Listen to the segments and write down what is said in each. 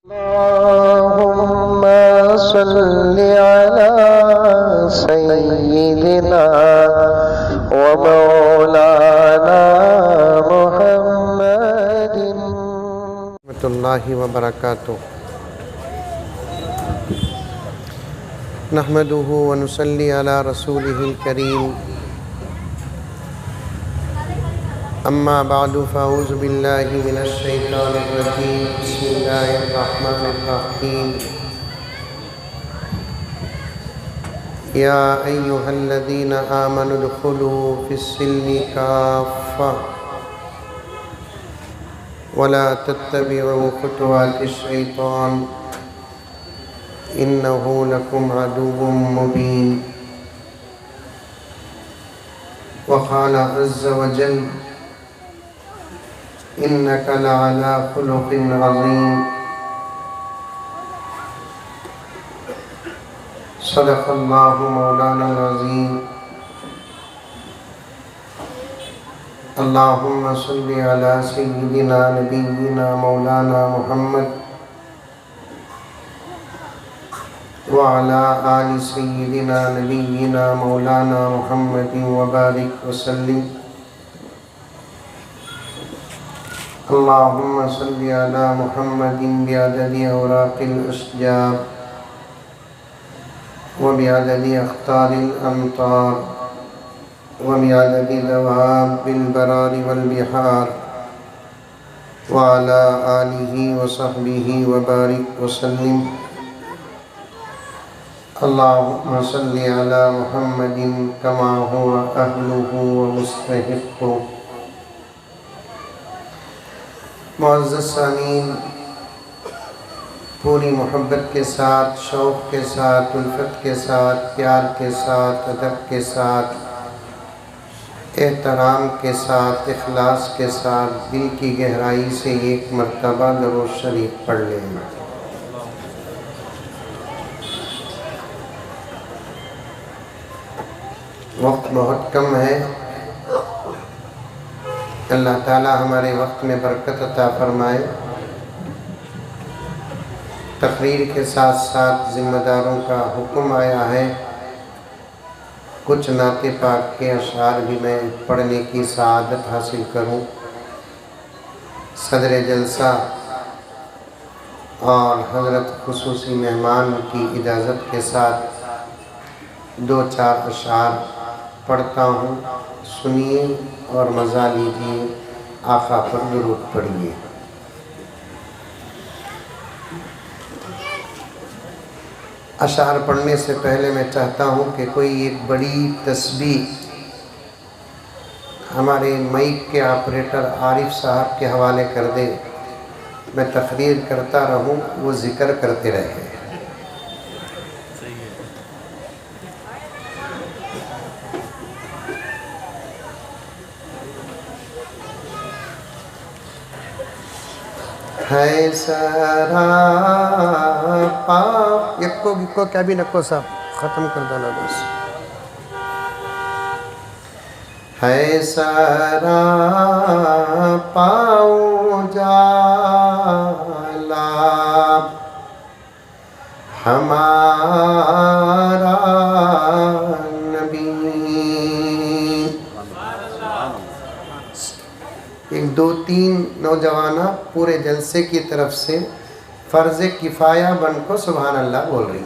اللهم صل على سيدنا ومولانا محمد ورحمۃ اللہ وبرکاتہ۔ نحمده ونصلي على رسوله الكريم، اما بعد فاعوذ باللہ من الشیطان الرجیم، بسم اللہ الرحمن الرحیم۔ یا ایہا الذین آمنوا ادخلوا فی السلم کافۃ ولا تتبعوا خطوات الشیطان انہ لکم عدو مبین۔ وقال عز وجل انک لعلی خلق عظیم۔ صدق اللہ مولانا العظیم۔ اللہم صلی علی سیدنا نبینا مولانا محمد وعلی آل سیدنا نبینا مولانا محمد وبارک وسلم۔ اللہم صلی علی محمد بعدد اوراق الاشجار وبعدد اخطار الامطار وبعدد دواب البرار والبحار وعلى آلہ وصحبہ وبارک وسلم۔ اللہم صلی علی محمد کما هو اہلہ ومستحق۔ معزز سامعین، پوری محبت کے ساتھ، شوق کے ساتھ، الفت کے ساتھ، پیار کے ساتھ، ادب کے ساتھ، احترام کے ساتھ، اخلاص کے ساتھ، دل کی گہرائی سے ایک مرتبہ درود شریف پڑھ لیں۔ وقت بہت کم ہے، اللہ تعالی ہمارے وقت میں برکت عطا فرمائے۔ تقریر کے ساتھ ساتھ ذمہ داروں کا حکم آیا ہے، کچھ نعت پاک کے اشعار بھی میں پڑھنے کی سعادت حاصل کروں۔ صدر جلسہ اور حضرت خصوصی مہمان کی اجازت کے ساتھ دو چار اشعار پڑھتا ہوں، سنیے اور مزہ لیجیے، آقا پر درود پڑھیے۔ اشعار پڑھنے سے پہلے میں چاہتا ہوں کہ کوئی ایک بڑی تسبیح ہمارے مائک کے آپریٹر عارف صاحب کے حوالے کر دے، میں تقریر کرتا رہوں، وہ ذکر کرتے رہے۔ ہے سراپا یکو کیا بھی نکو صاحب ختم کر دو نا بس۔ ہے سراپا اجالا ہمارا نبی۔ ایک دو تین نوجوانہ پورے جلسے کی طرف سے فرض کفایہ بن کو سبحان اللہ بول رہی،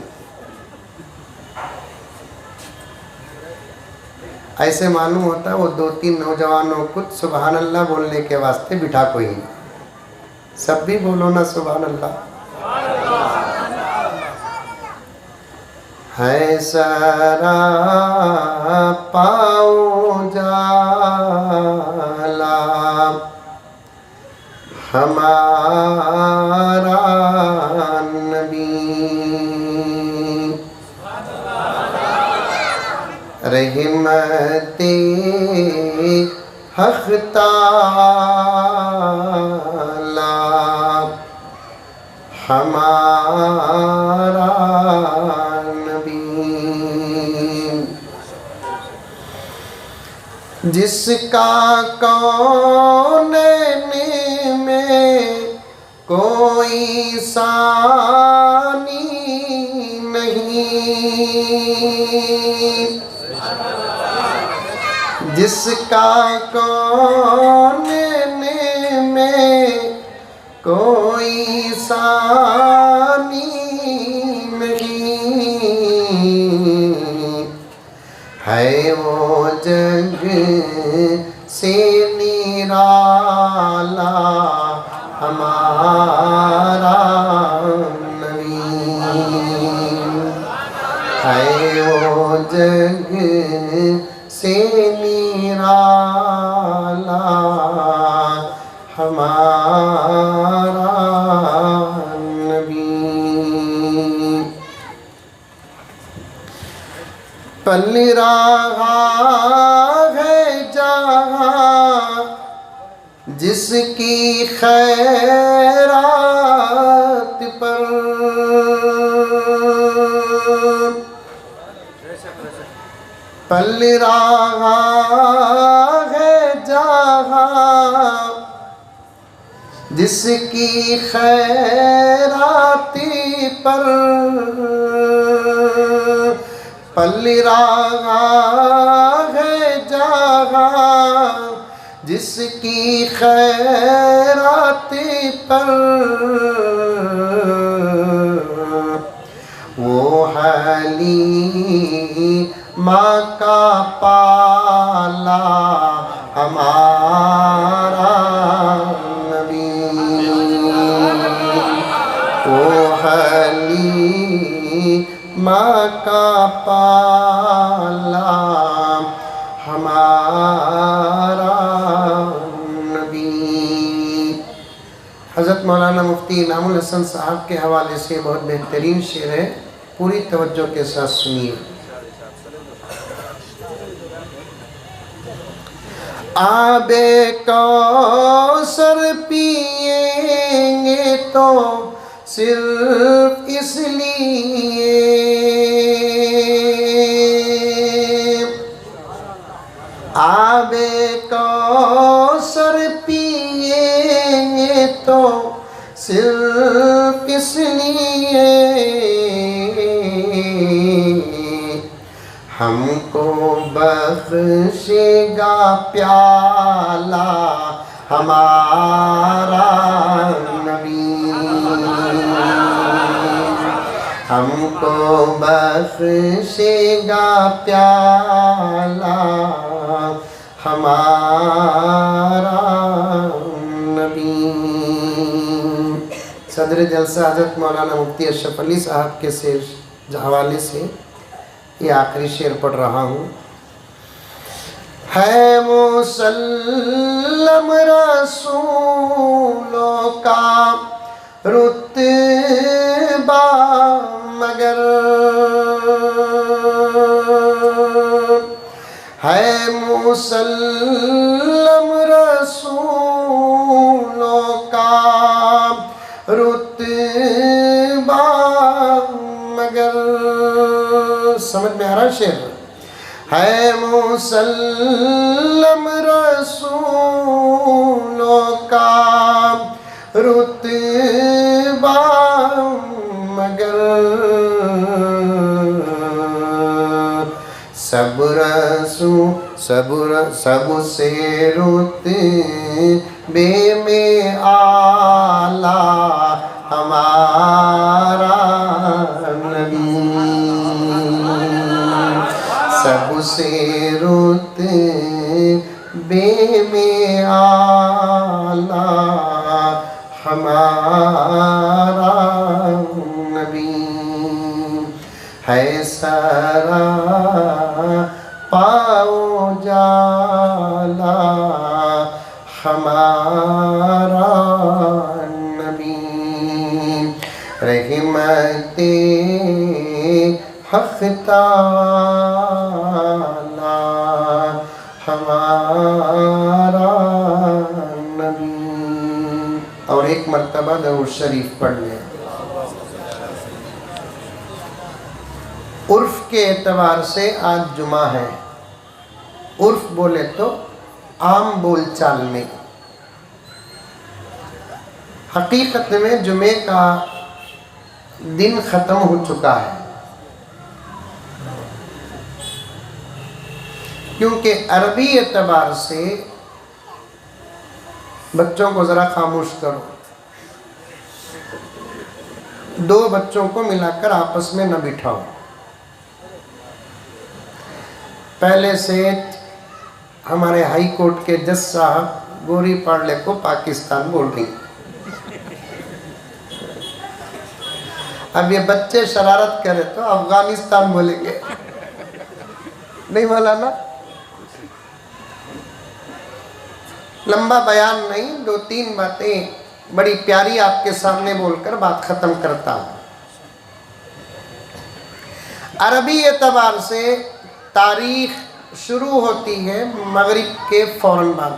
ایسے معلوم ہوتا ہے وہ دو تین نوجوانوں کو سبحان اللہ بولنے کے واسطے بٹھا کوئی نہیں، سب بھی بولو نا سبحان اللہ۔ ہے سراپا اجالا ہمارا نبی، رحمت حق تعالی ہمارا نبی، جس کا کونین میں کوئی ثانی نہیں جس کا کون میں کوئی ثانی نہیں ہے وہ جگ سے نرالا ہمارا نبی ہے وہ جگ سے نرالا ہمارا نبی پل رہا ہے جہاں جس کی خیرات پر پل رہا ہے جہاں جس کی خیرات پر پل رہا ہے جہاں جس کی خیرات پر وہ حلیمہ کا پالا ہمارا نبی وہ حلیمہ کا پالا ہمارا نبی۔ حضرت مولانا مفتی انعام الحسن صاحب کے حوالے سے بہت بہترین شعر ہے، پوری توجہ کے ساتھ سنیے۔ آب کوثر پئیں گے تو صرف اس لیے آب کوثر پئیں گے تو صرف اس لیے ہم کو بخشے گا پیالہ ہمارا نبی ہم کو بخشے گا پیالہ ہمارا نبی۔ صدر جلسہ حضرت مولانا مفتی اشرف علی صاحب کے حوالے سے یہ آخری شعر پڑھ رہا ہوں۔ ہے مسلم رسولوں کا رتبہ مگر ہے مسلم رسولوں کا رتبہ مگر سمجھ میں آ رہا شعر ہے مسلم رسولوں کا رتبہ مگر سب سے رتبے میں اعلیٰ ہمارا نبی سب سے رتبے میں اعلیٰ ہمارا نبی ہے سرا پاؤ جالا ہمارا نبی رحمت حق تعالی ہمارا نبی۔ اور ایک مرتبہ درود شریف پڑھ لیں۔ عرف کے اعتبار سے آج جمعہ ہے، عرف بولے تو عام بول چال میں حقیقت میں جمعے کا دن ختم ہو چکا ہے، کیونکہ عربی اعتبار سے بچوں کو ذرا خاموش کرو، دو بچوں کو ملا کر آپس میں نہ بٹھاؤ۔ پہلے سے ہمارے ہائی کورٹ کے جج صاحب گوری پاڑلے کو پاکستان بول رہی، اب یہ بچے شرارت کرے تو افغانستان بولیں گے، نہیں مولانا؟ لمبا بیان نہیں، دو تین باتیں بڑی پیاری آپ کے سامنے بول کر بات ختم کرتا ہوں۔ عربی اعتبار سے تاریخ شروع ہوتی ہے مغرب کے فوراً بعد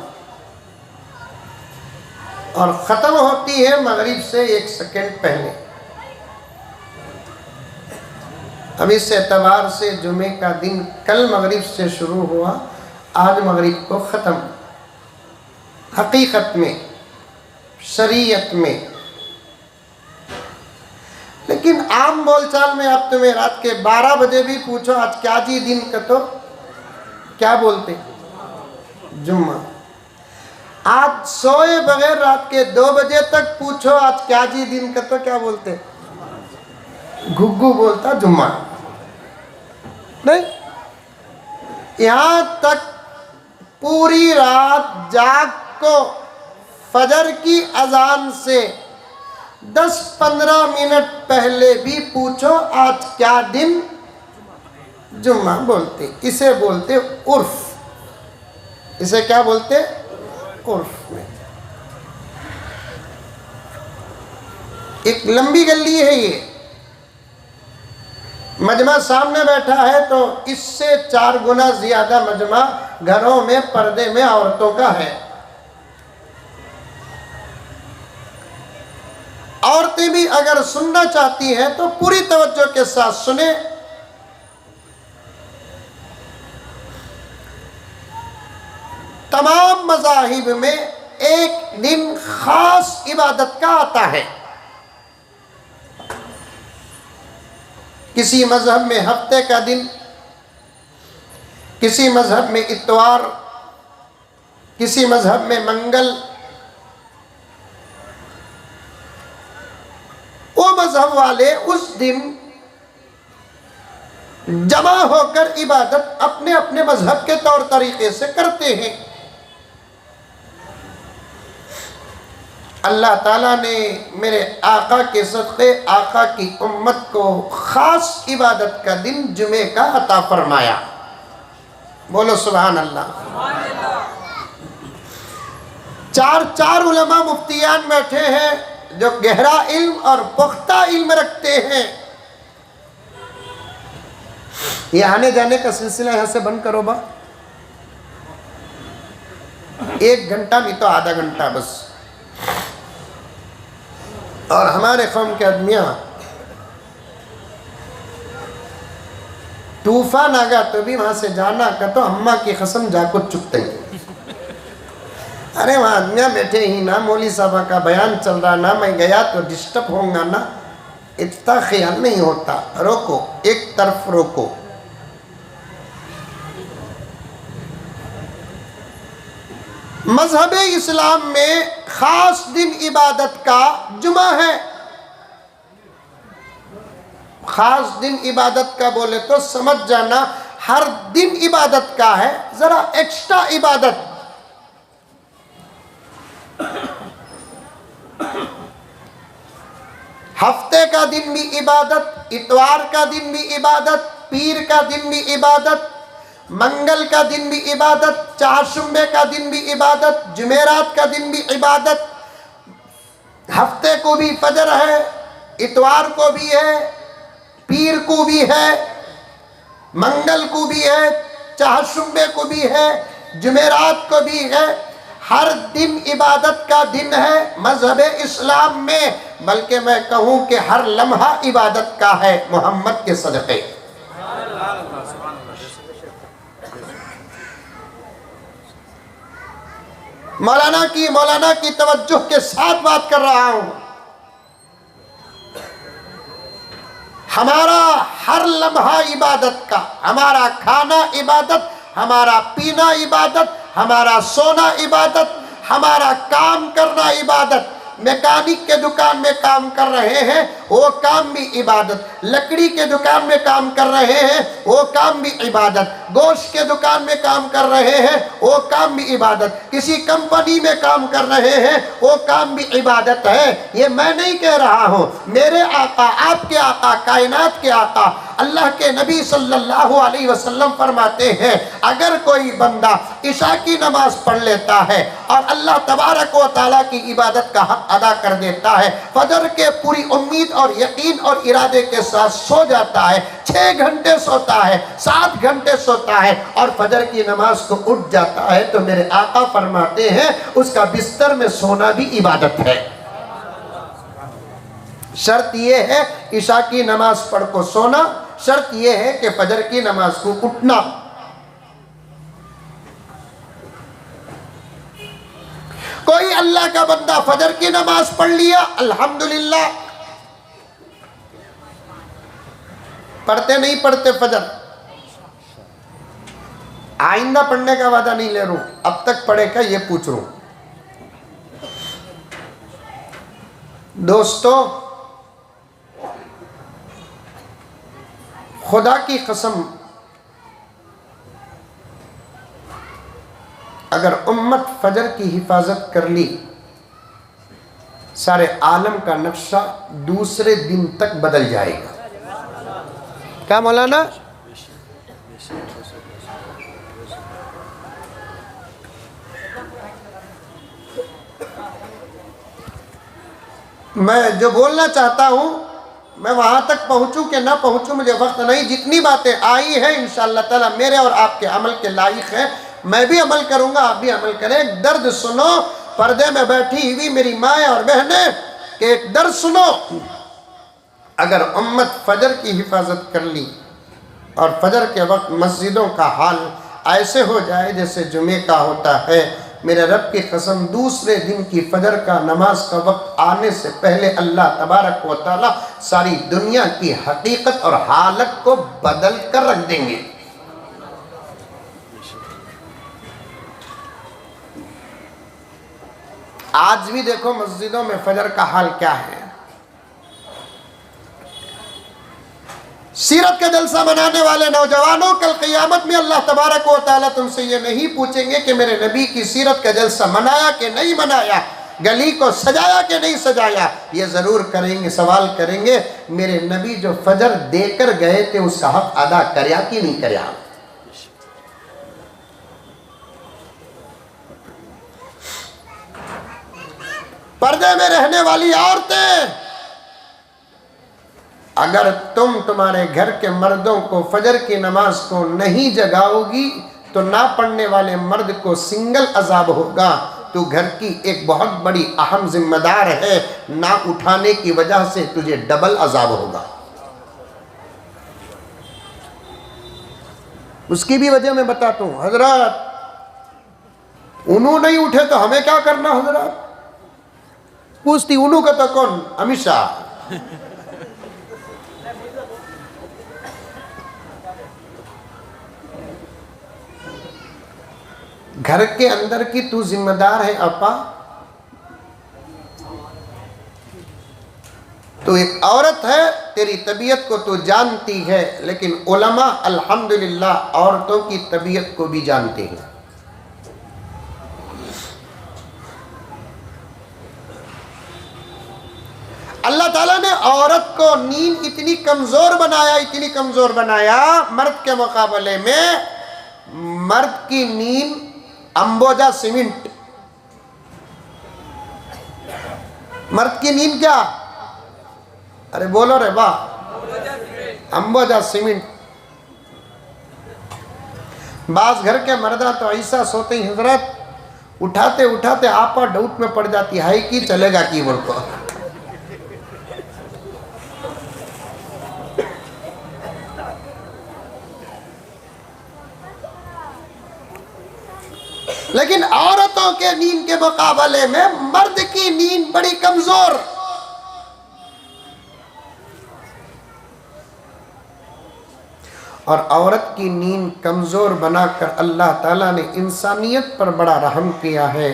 اور ختم ہوتی ہے مغرب سے 1 سیکنڈ پہلے۔ اب اس اعتبار سے جمعے کا دن کل مغرب سے شروع ہوا، آج مغرب کو ختم۔ حقیقت میں، شریعت میں، لیکن عام بول چال میں اب تمہیں رات کے 12 بجے بھی پوچھو آج کیا جی دن کا، تو کیا بولتے؟ جمعہ۔ آج سوئے بغیر رات کے 2 بجے تک پوچھو آج کیا جی دن کا، تو کیا بولتے؟ گھگو بولتا جمعہ۔ نہیں، یہاں تک پوری رات جاگ کو فجر کی اذان سے 10-15 منٹ پہلے بھی پوچھو آج کیا دن، جمعہ بولتے۔ اسے بولتے عرف، اسے کیا بولتے؟ عرف میں۔ ایک لمبی گلی ہے، یہ مجمع سامنے بیٹھا ہے تو اس سے 4 گنا زیادہ مجمع گھروں میں پردے میں عورتوں کا ہے۔ عورتیں بھی اگر سننا چاہتی ہیں تو پوری توجہ کے ساتھ سنیں۔ تمام مذاہب میں ایک دن خاص عبادت کا آتا ہے۔ کسی مذہب میں ہفتے کا دن، کسی مذہب میں اتوار، کسی مذہب میں منگل۔ وہ مذہب والے اس دن جمع ہو کر عبادت اپنے اپنے مذہب کے طور طریقے سے کرتے ہیں۔ اللہ تعالیٰ نے میرے آقا کے صدقے آقا کی امت کو خاص عبادت کا دن جمعے کا عطا فرمایا۔ بولو سبحان اللہ۔ 4 علماء مفتیان بیٹھے ہیں جو گہرا علم اور پختہ علم رکھتے ہیں۔ یہ آنے جانے کا سلسلہ یہاں سے بند کرو با، 1 گھنٹہ نہیں تو آدھا گھنٹہ بس۔ اور ہمارے قوم کے آدمیاں طوفان آگا تو بھی وہاں سے جانا کا تو اماں کی قسم جا کو چکتے ہیں۔ ارے وہاں آدمیاں بیٹھے ہی نا، مولوی صاحبہ کا بیان چل رہا نا، میں گیا تو ڈسٹرب ہوں گا نا، اتنا خیال نہیں ہوتا۔ روکو، ایک طرف روکو۔ مذہب اسلام میں خاص دن عبادت کا جمعہ ہے۔ خاص دن عبادت کا بولے تو سمجھ جانا ہر دن عبادت کا ہے، ذرا ایکسٹرا عبادت۔ ہفتے کا دن بھی عبادت، اتوار کا دن بھی عبادت، پیر کا دن بھی عبادت، منگل کا دن بھی عبادت، چہارشنبے کا دن بھی عبادت، جمعرات کا دن بھی عبادت۔ ہفتے کو بھی فجر ہے، اتوار کو بھی ہے، پیر کو بھی ہے، منگل کو بھی ہے، چہارشنبے کو بھی ہے، جمعرات کو بھی ہے۔ ہر دن عبادت کا دن ہے مذہب اسلام میں، بلکہ میں کہوں کہ ہر لمحہ عبادت کا ہے محمد کے صدقے۔ مولانا کی توجہ کے ساتھ بات کر رہا ہوں. ہمارا ہر لمحہ عبادت کا، ہمارا کھانا عبادت، ہمارا پینا عبادت، ہمارا سونا عبادت، ہمارا کام کرنا عبادت. میکینک کے دکان میں کام کر رہے ہیں، وہ کام بھی عبادت. لکڑی کے دکان میں کام کر رہے ہیں، وہ کام بھی عبادت. گوشت کے دکان میں کام کر رہے ہیں، وہ کام بھی عبادت. کسی کمپنی میں کام کر رہے ہیں، وہ کام بھی عبادت ہے. یہ میں نہیں کہہ رہا ہوں، میرے آقا، آپ کے آقا، کائنات کے آقا اللہ کے نبی صلی اللہ علیہ وسلم فرماتے ہیں اگر کوئی بندہ عشاء کی نماز پڑھ لیتا ہے اور اللہ تبارک و تعالیٰ کی عبادت کا حق ادا کر دیتا ہے، فجر کے پوری امید اور یقین اور ارادے کے ساتھ سو جاتا ہے، 6 گھنٹے سوتا ہے، 7 گھنٹے سوتا ہے اور فجر کی نماز کو اٹھ جاتا ہے، تو میرے آقا فرماتے ہیں اس کا بستر میں سونا بھی عبادت ہے. شرط یہ ہے عشاء کی نماز پڑھ کو سونا، شرط یہ ہے کہ فجر کی نماز کو اٹھنا. کوئی اللہ کا بندہ فجر کی نماز پڑھ لیا، الحمدللہ. پڑھتے نہیں پڑھتے فجر، آئندہ پڑھنے کا وعدہ نہیں لے رہا ہوں، اب تک پڑھے کا یہ پوچھ رہا ہوں. دوستو، خدا کی قسم اگر امت فجر کی حفاظت کر لی، سارے عالم کا نقشہ دوسرے دن تک بدل جائے گا. کیا مولانا؟ میں جو بولنا چاہتا ہوں میں وہاں تک پہنچوں کہ نہ پہنچوں مجھے وقت نہیں. جتنی باتیں آئی ہیں انشاءاللہ تعالیٰ میرے اور آپ کے عمل کے لائق ہیں. میں بھی عمل کروں گا، آپ بھی عمل کریں. ایک درد سنو، پردے میں بیٹھی ہوئی میری مائیں اور بہنیں، کہ ایک درد سنو. اگر امت فجر کی حفاظت کر لی اور فجر کے وقت مسجدوں کا حال ایسے ہو جائے جیسے جمعے کا ہوتا ہے، میرے رب کی قسم دوسرے دن کی فجر کا نماز کا وقت آنے سے پہلے اللہ تبارک و تعالی ساری دنیا کی حقیقت اور حالت کو بدل کر رکھ دیں گے. آج بھی دیکھو مسجدوں میں فجر کا حال کیا ہے. سیرت کا جلسہ منانے والے نوجوانوں، کل قیامت میں اللہ تبارک و تعالیٰ تم سے یہ نہیں پوچھیں گے کہ میرے نبی کی سیرت کا جلسہ منایا کہ نہیں منایا، گلی کو سجایا کہ نہیں سجایا. یہ ضرور کریں گے، سوال کریں گے میرے نبی جو فجر دے کر گئے تھے اس کا حق ادا کریا کہ نہیں کریا. پردے میں رہنے والی عورتیں، اگر تم تمہارے گھر کے مردوں کو فجر کی نماز کو نہیں جگاؤ گی تو نہ پڑھنے والے مرد کو سنگل عذاب ہوگا. تو گھر کی ایک بہت بڑی اہم ذمہ دار ہے، نہ اٹھانے کی وجہ سے تجھے ڈبل عذاب ہوگا. اس کی بھی وجہ میں بتاتا ہوں. حضرات انہوں نہیں اٹھے تو ہمیں کیا کرنا؟ حضرات پوچھتی انہوں کا تو کون؟ امیت شاہ. گھر کے اندر کی تو ذمہ دار ہے اپا. تو ایک عورت ہے، تیری طبیعت کو تو جانتی ہے، لیکن علماء الحمدللہ عورتوں کی طبیعت کو بھی جانتے ہیں. اللہ تعالیٰ نے عورت کو نیند اتنی کمزور بنایا، اتنی کمزور بنایا، مرد کے مقابلے میں مرد کی نیند امبوجا سیمنٹ. مرد کی نیند کیا؟ ارے بولو رے واہ. امبوجا سیمنٹ. بعض گھر کے مردہ تو ایسا سوتے ہی حضرت اٹھاتے اٹھاتے آپا ڈاؤٹ میں پڑ جاتی ہے کہ چلے گا کی بول کو. لیکن عورتوں کے نیند کے مقابلے میں مرد کی نیند بڑی کمزور. اور عورت کی نیند کمزور بنا کر اللہ تعالیٰ نے انسانیت پر بڑا رحم کیا ہے.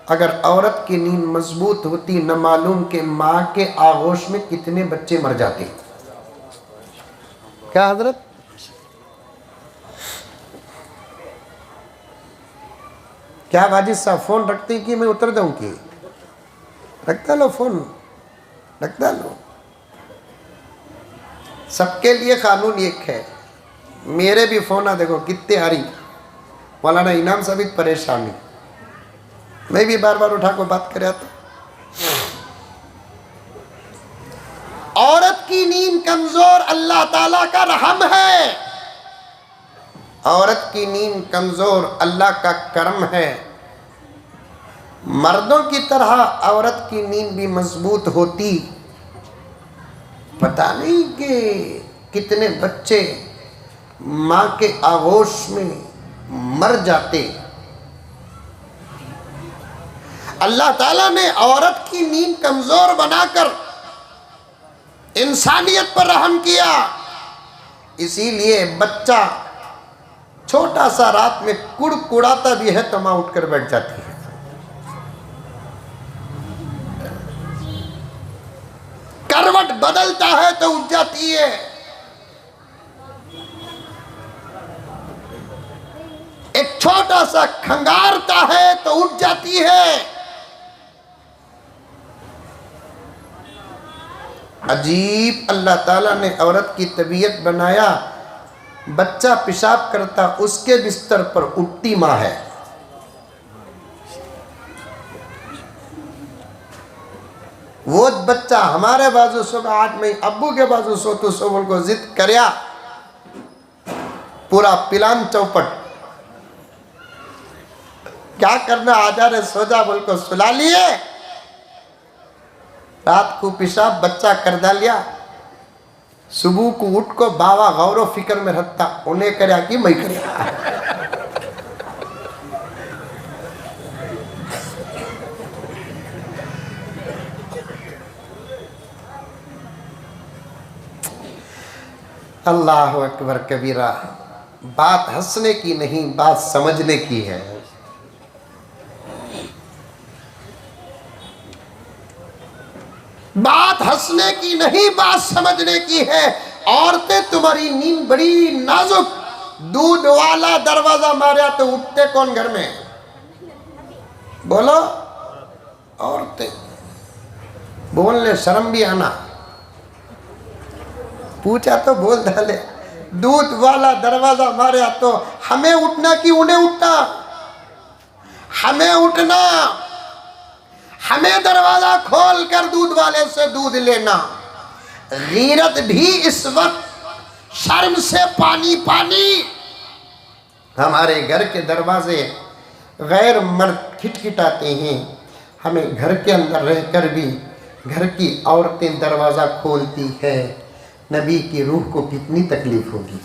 اگر عورت کی نیند مضبوط ہوتی نہ معلوم کہ ماں کے آغوش میں کتنے بچے مر جاتے. کیا حضرت؟ کیا واجد صاحب فون رکھتے ہیں کہ میں اتر دوں کی؟ رکھتا لو فون، رکھتا لو. سب کے لیے قانون ایک ہے. میرے بھی فون دیکھو کتنے آ رہی. مولانا انعام صاحب پریشانی، میں بھی بار بار اٹھا کو بات کریا تھا. عورت کی نیند کمزور اللہ تعالیٰ کا رحم ہے. عورت کی نیند کمزور اللہ کا کرم ہے. مردوں کی طرح عورت کی نیند بھی مضبوط ہوتی، پتہ نہیں کہ کتنے بچے ماں کے آغوش میں مر جاتے. اللہ تعالیٰ نے عورت کی نیند کمزور بنا کر انسانیت پر رحم کیا. اسی لیے بچہ چھوٹا سا رات میں کڑکڑاتا بھی ہے تو ماں اٹھ کر بیٹھ جاتی ہے. کروٹ بدلتا ہے تو اٹھ جاتی ہے. ایک چھوٹا سا کھنگارتا ہے تو اٹھ جاتی ہے. عجیب اللہ تعالیٰ نے عورت کی طبیعت بنایا. بچہ پیشاب کرتا اس کے بستر پر اٹھتی ماں ہے. وہ بچہ ہمارے بازو سو کا آج میں ابو کے بازو سو تو سو بول کو ضد کریا، پورا پلان چوپٹ کیا کرنا آجا رے سو جا بول کو سلا لیے. رات کو پیشاب بچہ کر ڈالیا، صبح کو اٹھ کو باوا غور و فکر میں رہتا انہیں کریا کہ میں کریا. اللہ اکبر کبیرہ. بات ہنسنے کی نہیں، بات سمجھنے کی ہے. بات ہنسنے کی نہیں، بات سمجھنے کی ہے. عورتیں تمہاری نیند بڑی نازک. دودھ والا دروازہ ماریا تو اٹھتے کون گھر میں؟ بولو. عورتیں. بولنے شرم بھی آنا. پوچھا تو بول ڈالے. دودھ والا دروازہ ماریا تو ہمیں اٹھنا کہ انہیں اٹھنا؟ ہمیں اٹھنا، ہمیں دروازہ کھول کر دودھ والے سے دودھ لینا. غیرت بھی اس وقت شرم سے پانی پانی. ہمارے گھر کے دروازے غیر مرد کھٹکھٹاتے ہیں. ہمیں گھر کے اندر رہ کر بھی گھر کی عورتیں دروازہ کھولتی ہے. نبی کی روح کو کتنی تکلیف ہوگی.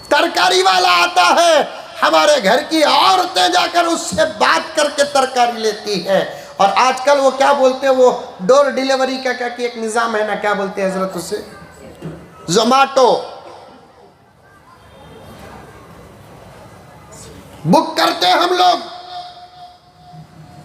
ترکاری والا آتا ہے، ہمارے گھر کی عورتیں جا کر اس سے بات کر کے ترکاری لیتی ہے. اور آج کل وہ کیا بولتے ہیں، وہ ڈور ڈیلیوری کا کیا کہ ایک نظام ہے نا، کیا بولتے ہیں حضرت اسے؟ زوماٹو. بک کرتے ہم لوگ.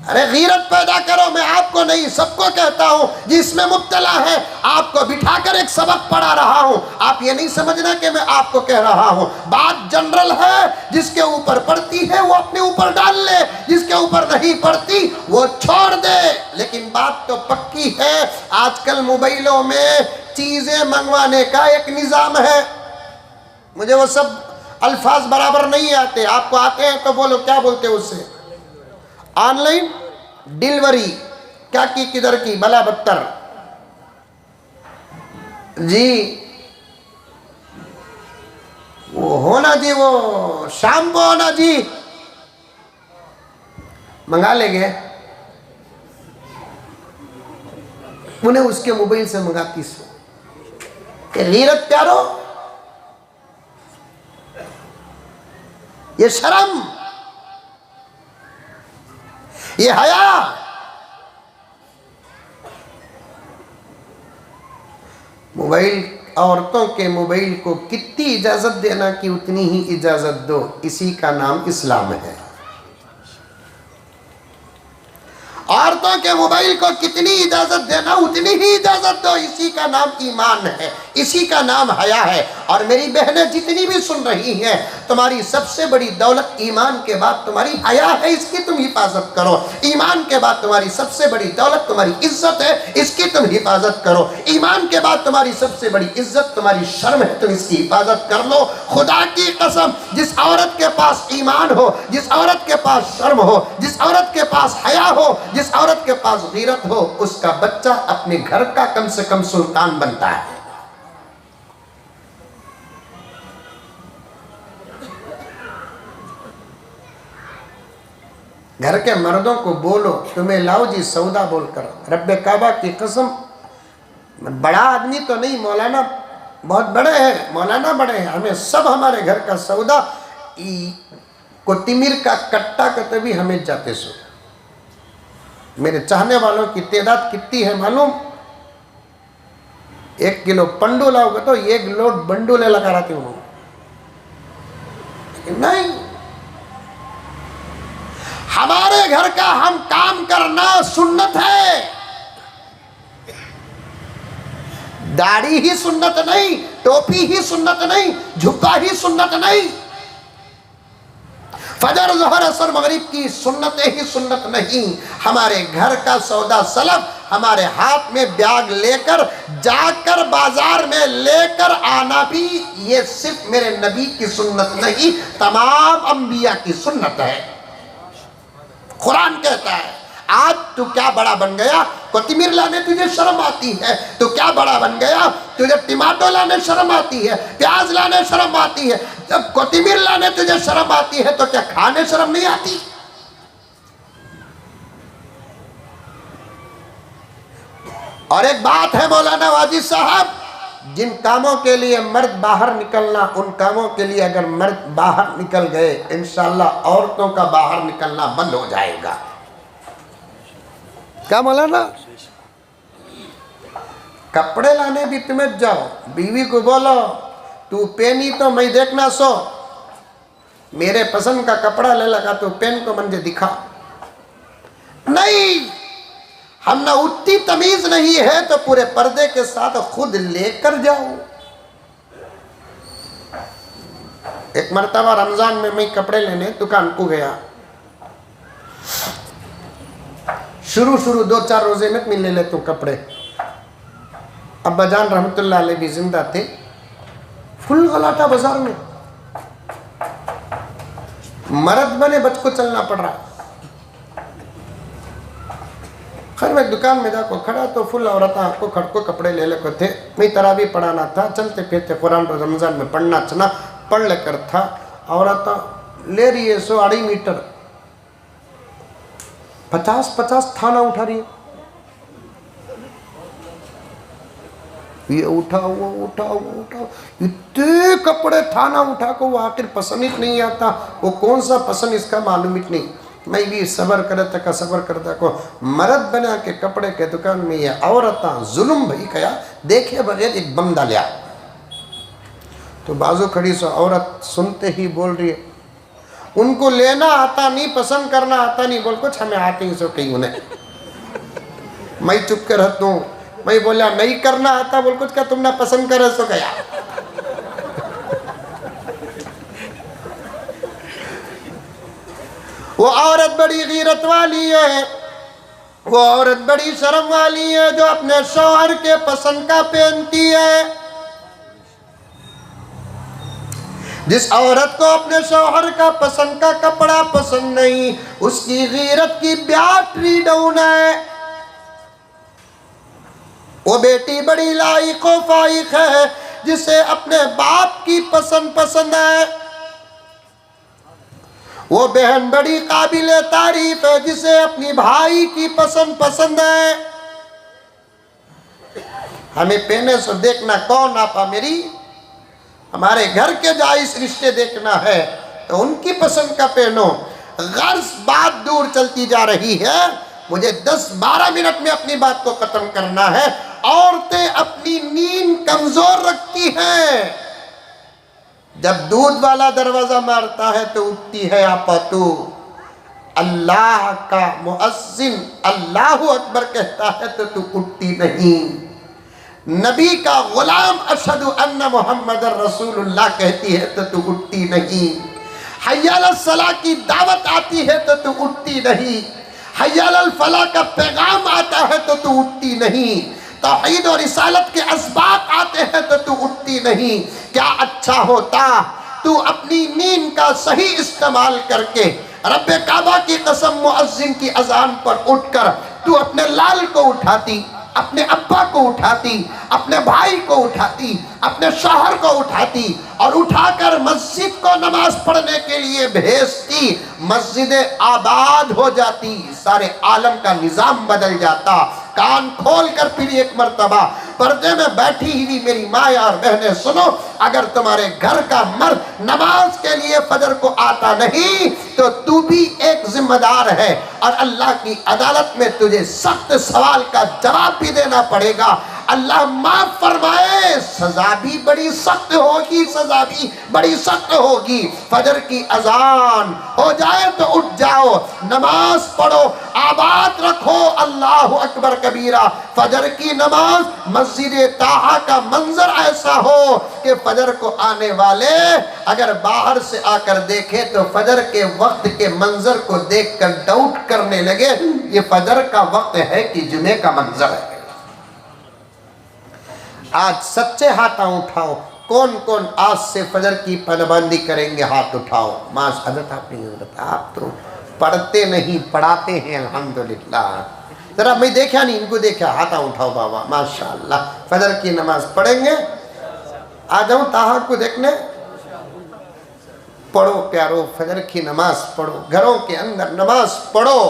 ارے غیرت پیدا کرو. میں آپ کو نہیں سب کو کہتا ہوں جس میں مبتلا ہے. آپ کو بٹھا کر ایک سبق پڑھا رہا ہوں. آپ یہ نہیں سمجھنا کہ میں آپ کو کہہ رہا ہوں. بات جنرل ہے. جس کے اوپر پڑتی ہے وہ اپنے اوپر ڈال لے، جس کے اوپر نہیں پڑتی وہ چھوڑ دے. لیکن بات تو پکی ہے. آج کل موبائلوں میں چیزیں منگوانے کا ایک نظام ہے. مجھے وہ سب الفاظ برابر نہیں آتے. آپ کو آتے ہیں تو بولو، کیا بولتے ہیں اسے؟ On line delivery. کیا کی کدھر کی بلا بدتر. جی وہ ہونا جی، وہ شام کو ہونا جی، منگا لیں گے. انہیں اس کے موبائل سے منگاتی سو. کہ غیرت پیارو، یہ شرم، یہ حیا۔ موبائل، عورتوں کے موبائل کو کتنی اجازت دینا کہ اتنی ہی اجازت دو، اسی کا نام اسلام ہے۔ عورتوں کے موبائل کو کتنی اجازت دینا اتنی ہی اجازت دو، اسی کا نام ایمان ہے، اسی کا نام حیا ہے۔ اور میری بہنیں جتنی بھی سن رہی ہیں، تمہاری سب سے بڑی دولت ایمان کے بعد تمہاری حیا ہے، اس کی تم حفاظت کرو۔ ایمان کے بعد تمہاری سب سے بڑی دولت تمہاری عزت ہے، اس کی تم حفاظت کرو۔ ایمان کے بعد تمہاری سب سے بڑی عزت تمہاری شرم ہے، تم اس کی حفاظت کر لو۔ خدا کی قسم، جس عورت کے پاس ایمان ہو، جس عورت کے پاس شرم ہو، جس عورت کے پاس حیا ہو، جس عورت کے پاس غیرت ہو، اس کا بچہ اپنے گھر کا کم سے کم سلطان بنتا ہے۔ گھر کے مردوں کو بولو، تمہیں لاؤ جی سودا بول کر، رب کعبہ کی قسم، بڑا آدمی تو نہیں، مولانا بہت بڑے ہیں، مولانا بڑے ہیں، ہمیں سب ہمارے گھر کا سودا کوتمیر کا کٹا کتے بھی ہمیں جاتے سو۔ میرے چاہنے والوں کی تعداد کتنی ہے معلوم؟ 1 کلو پنڈو لاؤ گے تو 1 لوڈ بنڈولے لگا رہتے ہوں۔ نہیں، ہمارے گھر کا ہم کام کرنا سنت ہے، داڑھی ہی سنت نہیں، ٹوپی ہی سنت نہیں، جھکا ہی سنت نہیں، فجر ظہر عصر مغرب کی سنتیں ہی سنت نہیں۔ ہمارے گھر کا سودا سلب، ہمارے ہاتھ میں بیاگ لے کر جا کر بازار میں لے کر آنا بھی، یہ صرف میرے نبی کی سنت نہیں، تمام انبیاء کی سنت ہے۔ قرآن کہتا ہے، آج تو کیا بڑا بن گیا، کوتمیر لانے تجھے شرم آتی ہے، تو کیا بڑا بن گیا، تجھے ٹماٹو لانے شرم آتی ہے، پیاز لانے شرم آتی ہے، جب کوتمیر لانے تجھے شرم آتی ہے تو کیا کھانے شرم نہیں آتی؟ اور ایک بات ہے مولانا واجد صاحب، جن کاموں کے لیے مرد باہر نکلنا، ان کاموں کے لیے اگر مرد باہر نکل گئے، انشاءاللہ عورتوں کا باہر نکلنا بند ہو جائے گا۔ کیا مولانا؟ کپڑے لانے بھی تمہیں جاؤ، بیوی کو بولو تو پہنی تو میں دیکھنا سو، میرے پسند کا کپڑا لے لگا تو پہن کو مجھے دکھا۔ نہیں، ہم نہ اتنی تمیز نہیں ہے تو پورے پردے کے ساتھ خود لے کر جاؤ۔ ایک مرتبہ رمضان میں کپڑے لینے دکان کو گیا، شروع 2-4 روزے میں لے لیتا ہوں کپڑے۔ ابا جان رحمت اللہ علیہ بھی زندہ تھے، فل غلاٹا بازار میں، مرد بنے بچ کو چلنا پڑ رہا۔ خیر میں دکان میں جا کو کھڑا تو فل عورتاں کو کھڑ کو کپڑے لے کو تھے، میں تراویح پڑھانا تھا، چلتے پھرتے قرآن رمضان میں پڑھنا چنا پڑھ لے کر تھا، عورتاں لے رہی ہے 100-250 میٹر، 50 تھانہ اٹھا رہی ہے، یہ اٹھا وہ اٹھا وہ اٹھا، اتنے کپڑے تھانہ اٹھا کو وہ آخر پسند ہی نہیں آتا، وہ کون سا پسند اس کا معلوم ہی نہیں۔ میں بھی صبر کرتا کو مرد بنا کے کپڑے کے دکان میں یہ عورتاں ظلم بھئی کیا، دیکھے بغیر ایک بندہ لیا تو بازو کھڑی سو عورت سنتے ہی بول رہی ہے، ان کو لینا آتا نہیں، پسند کرنا آتا نہیں، بول کچھ ہمیں آتے ہی سو کہیں انہیں۔ میں چپ کر رہتا ہوں، میں بولا نہیں کرنا آتا، بول کچھ کیا تم نے پسند کر رہے سو گیا۔ وہ عورت بڑی غیرت والی ہے، وہ عورت بڑی شرم والی ہے جو اپنے شوہر کے پسند کا پہنتی ہے۔ جس عورت کو اپنے شوہر کا پسند کا کپڑا پسند نہیں، اس کی غیرت کی بیٹری ڈاؤن ہے۔ وہ بیٹی بڑی لائق و فائق ہے جسے اپنے باپ کی پسند ہے۔ وہ بہن بڑی قابل تعریف ہے جسے اپنی بھائی کی پسند ہے۔ ہمیں پہنے سے دیکھنا کون آپا میری، ہمارے گھر کے جائز رشتے دیکھنا ہے تو ان کی پسند کا پہنو۔ غرض بات دور چلتی جا رہی ہے، مجھے 10-12 منٹ میں اپنی بات کو ختم کرنا ہے۔ عورتیں اپنی نیند کمزور رکھتی ہیں، جب دودھ والا دروازہ مارتا ہے تو اٹھتی ہے آپا تو، اللہ کا مؤذن اللہ اکبر کہتا ہے تو اٹھتی نہیں، نبی کا غلام اشہد ان محمد رسول اللہ کہتی ہے تو اٹھتی نہیں، حی علی الصلاۃ کی دعوت آتی ہے تو اٹھتی نہیں، حی علی الفلاح کا پیغام آتا ہے تو اٹھتی نہیں، توحید اور رسالت کے اسباق آتے ہیں تو اٹھتی نہیں۔ کیا اچھا ہوتا تو اپنی نیند کا صحیح استعمال کر کے رب کعبہ کی قسم مؤذن کی اذان پر اٹھ کر تو اپنے لال کو اٹھاتی، اپنے ابا کو اٹھاتی، اپنے بھائی کو اٹھاتی، اپنے شوہر کو اٹھاتی اور اٹھا کر مسجد کو نماز پڑھنے کے لیے بھیجتی، مسجد آباد ہو جاتی، سارے عالم کا نظام بدل جاتا۔ کان کھول کر پھر ایک مرتبہ پردے میں بیٹھی ہوئی میری ماں اور بہنیں سنو، اگر تمہارے گھر کا مرد نماز کے لیے فجر کو آتا نہیں تو تو بھی ایک ذمہ دار ہے، اور اللہ کی عدالت میں تجھے سخت سوال کا جواب بھی دینا پڑے گا۔ اللہ معاف فرمائے، سزا بھی بڑی سخت ہوگی، سزا بھی بڑی سخت ہوگی۔ فجر کی اذان ہو جائے تو اٹھ جاؤ، نماز پڑھو، آباد رکھو اللہ اکبر کبیرہ۔ فجر کی نماز مسجد طٰہٰ کا منظر ایسا ہو کہ فجر کو آنے والے اگر باہر سے آ کر دیکھے تو فجر کے وقت کے منظر کو دیکھ کر ڈاؤٹ کرنے لگے یہ فجر کا وقت ہے کہ جمعے کا منظر ہے۔ آج سچے ہاتھ اٹھاؤ، کون کون آج سے فجر کی پابندی کریں گے؟ ہاتھ اٹھاؤ۔ حضرت آپ نہیں، حضرت آپ تو پڑھتے نہیں پڑھاتے ہیں الحمدللہ۔ ذرا میں دیکھا نہیں، ان کو دیکھا، ہاتھ اٹھاؤ بابا ماشاءاللہ۔ فجر کی نماز پڑھیں گے؟ آ جاؤں طٰہٰ کو دیکھنے؟ پڑھو پیارو، فجر کی نماز پڑھو، گھروں کے اندر نماز پڑھو۔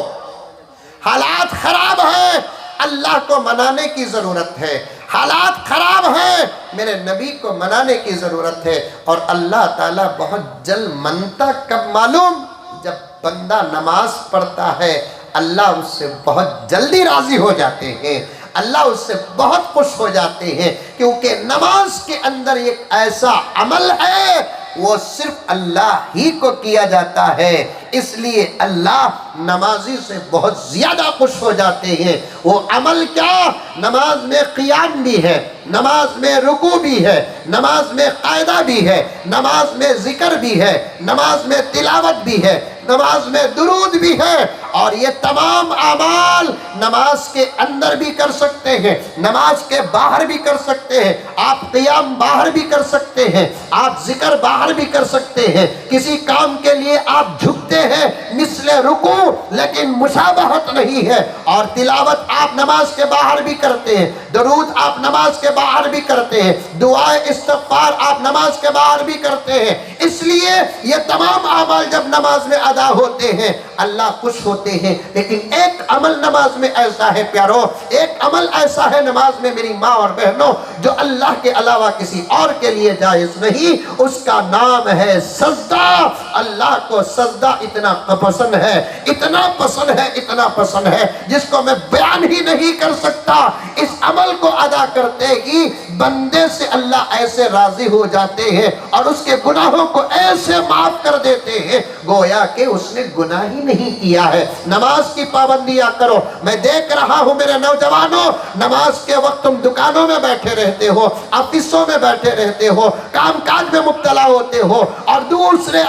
حالات خراب ہیں، اللہ کو منانے کی ضرورت ہے۔ حالات خراب ہیں، میرے نبی کو منانے کی ضرورت ہے۔ اور اللہ تعالیٰ بہت جلد منتا کب معلوم؟ جب بندہ نماز پڑھتا ہے اللہ اس سے بہت جلدی راضی ہو جاتے ہیں، اللہ اس سے بہت خوش ہو جاتے ہیں، کیونکہ نماز کے اندر ایک ایسا عمل ہے وہ صرف اللہ ہی کو کیا جاتا ہے، اس لیے اللہ نمازی سے بہت زیادہ خوش ہو جاتے ہیں۔ وہ عمل کیا؟ نماز میں قیام بھی ہے، نماز میں رکوع بھی ہے، نماز میں قاعدہ بھی ہے، نماز میں ذکر بھی ہے، نماز میں تلاوت بھی ہے، نماز میں درود بھی ہے، اور یہ تمام اعمال نماز کے اندر بھی کر سکتے ہیں، نماز کے باہر بھی کر سکتے ہیں۔ آپ قیام باہر بھی کر سکتے ہیں، آپ ذکر باہر بھی کر سکتے ہیں، کسی کام کے لیے آپ جھکتے ہیں مثل رکوع لیکن مشابہت نہیں ہے، اور تلاوت آپ نماز کے باہر بھی کرتے ہیں، درود آپ نماز کے باہر بھی کرتے ہیں، دعائے استغفار آپ نماز کے باہر بھی کرتے ہیں۔ اس لیے یہ تمام اعمال جب نماز میں ادا ہوتے ہیں اللہ خوش ہوتے ہیں۔ لیکن ایک عمل نماز میں ایسا ہے پیارو، ایک عمل ایسا ہے نماز میں میری ماں اور بہنوں جو اللہ کے علاوہ کسی اور کے لیے جائز نہیں، اس کا نام ہے سجدہ۔ اللہ کو سجدہ اتنا پسند ہے، اتنا پسند ہے، اتنا پسند ہے جس کو میں بیان ہی نہیں کر سکتا۔ اس عمل کو ادا کرتے ہی بندے سے اللہ ایسے راضی ہو جاتے ہیں اور اس کے گناہوں کو ایسے معاف کر دیتے ہیں گویا کہ اس نے گناہ ہی نہیں کیا ہے۔ نماز کی پابندیاں کرو۔ میں دیکھ رہا ہوں میرے نوجوانوں، نماز کے وقت تم دکانوں میں بیٹھے رہتے ہو، آفسوں میں بیٹھے رہتے ہو، کام کاج میں مبتلا ہوتے ہو اور دوسرے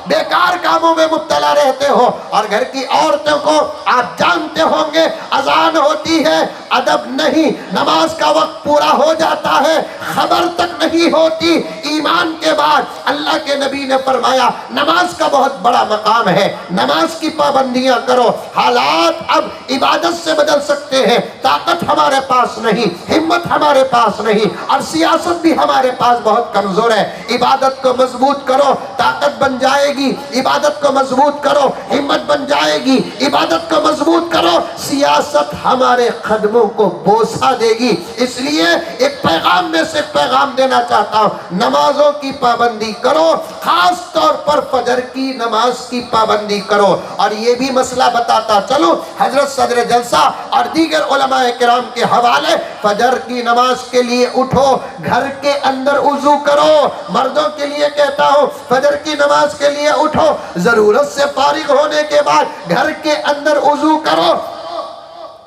بیکار کاموں میں مبتلا رہتے ہو، اور گھر کی عورتوں کو آپ جانتے ہوں گے اذان ہوتی ہے، ادب نہیں، نماز کا وقت پورا ہو جاتا ہے، خبر تک نہیں ہوتی۔ ایمان کے بعد اللہ کے نبی نے فرمایا نماز کا بہت بڑا مقام ہے، نماز کی پابندیاں کرو۔ حالات اب عبادت سے بدل سکتے ہیں، طاقت ہمارے پاس نہیں، ہمت ہمارے پاس نہیں، اور سیاست بھی ہمارے پاس بہت کمزور ہے۔ عبادت کو مضبوط کرو، طاقت بن جائے گی، عبادت کو مضبوط کرو، ہمت بن جائے گی، عبادت کو مضبوط کرو، سیاست سیاست ہمارے قدموں کو بوسہ دے گی۔ اس لیے ایک پیغام میں سے پیغام دینا چاہتا ہوں، نمازوں کی پابندی کرو، خاص طور پر فجر کی نماز کی پابندی کرو۔ اور یہ بھی مسئلہ بتاتا چلو، حضرت صدر جلسہ اور دیگر علماء کرام کے حوالے، فجر کی نماز کے لیے اٹھو، گھر کے اندر وضو کرو۔ مردوں کے لیے کہتا ہوں، فجر کی نماز کے لیے اٹھو، ضرورت سے فارغ ہونے کے بعد گھر کے اندر وضو کرو،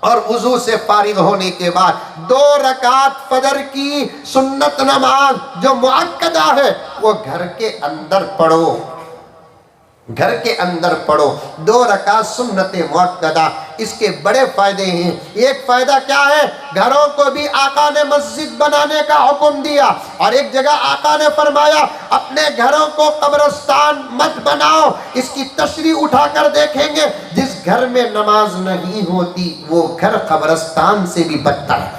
اور وضو سے فارغ ہونے کے بعد 2 رکعت فجر کی سنت نماز جو مؤکدہ ہے وہ گھر کے اندر پڑھو، گھر کے اندر پڑھو 2 رکعت سنت مؤکدہ۔ اس کے بڑے فائدے ہیں۔ ایک فائدہ کیا ہے؟ گھروں کو بھی آقا نے مسجد بنانے کا حکم دیا، اور ایک جگہ آقا نے فرمایا اپنے گھروں کو قبرستان مت بناؤ۔ اس کی تشریح اٹھا کر دیکھیں گے، جس گھر میں نماز نہیں ہوتی وہ گھر قبرستان سے بھی بدتر ہے۔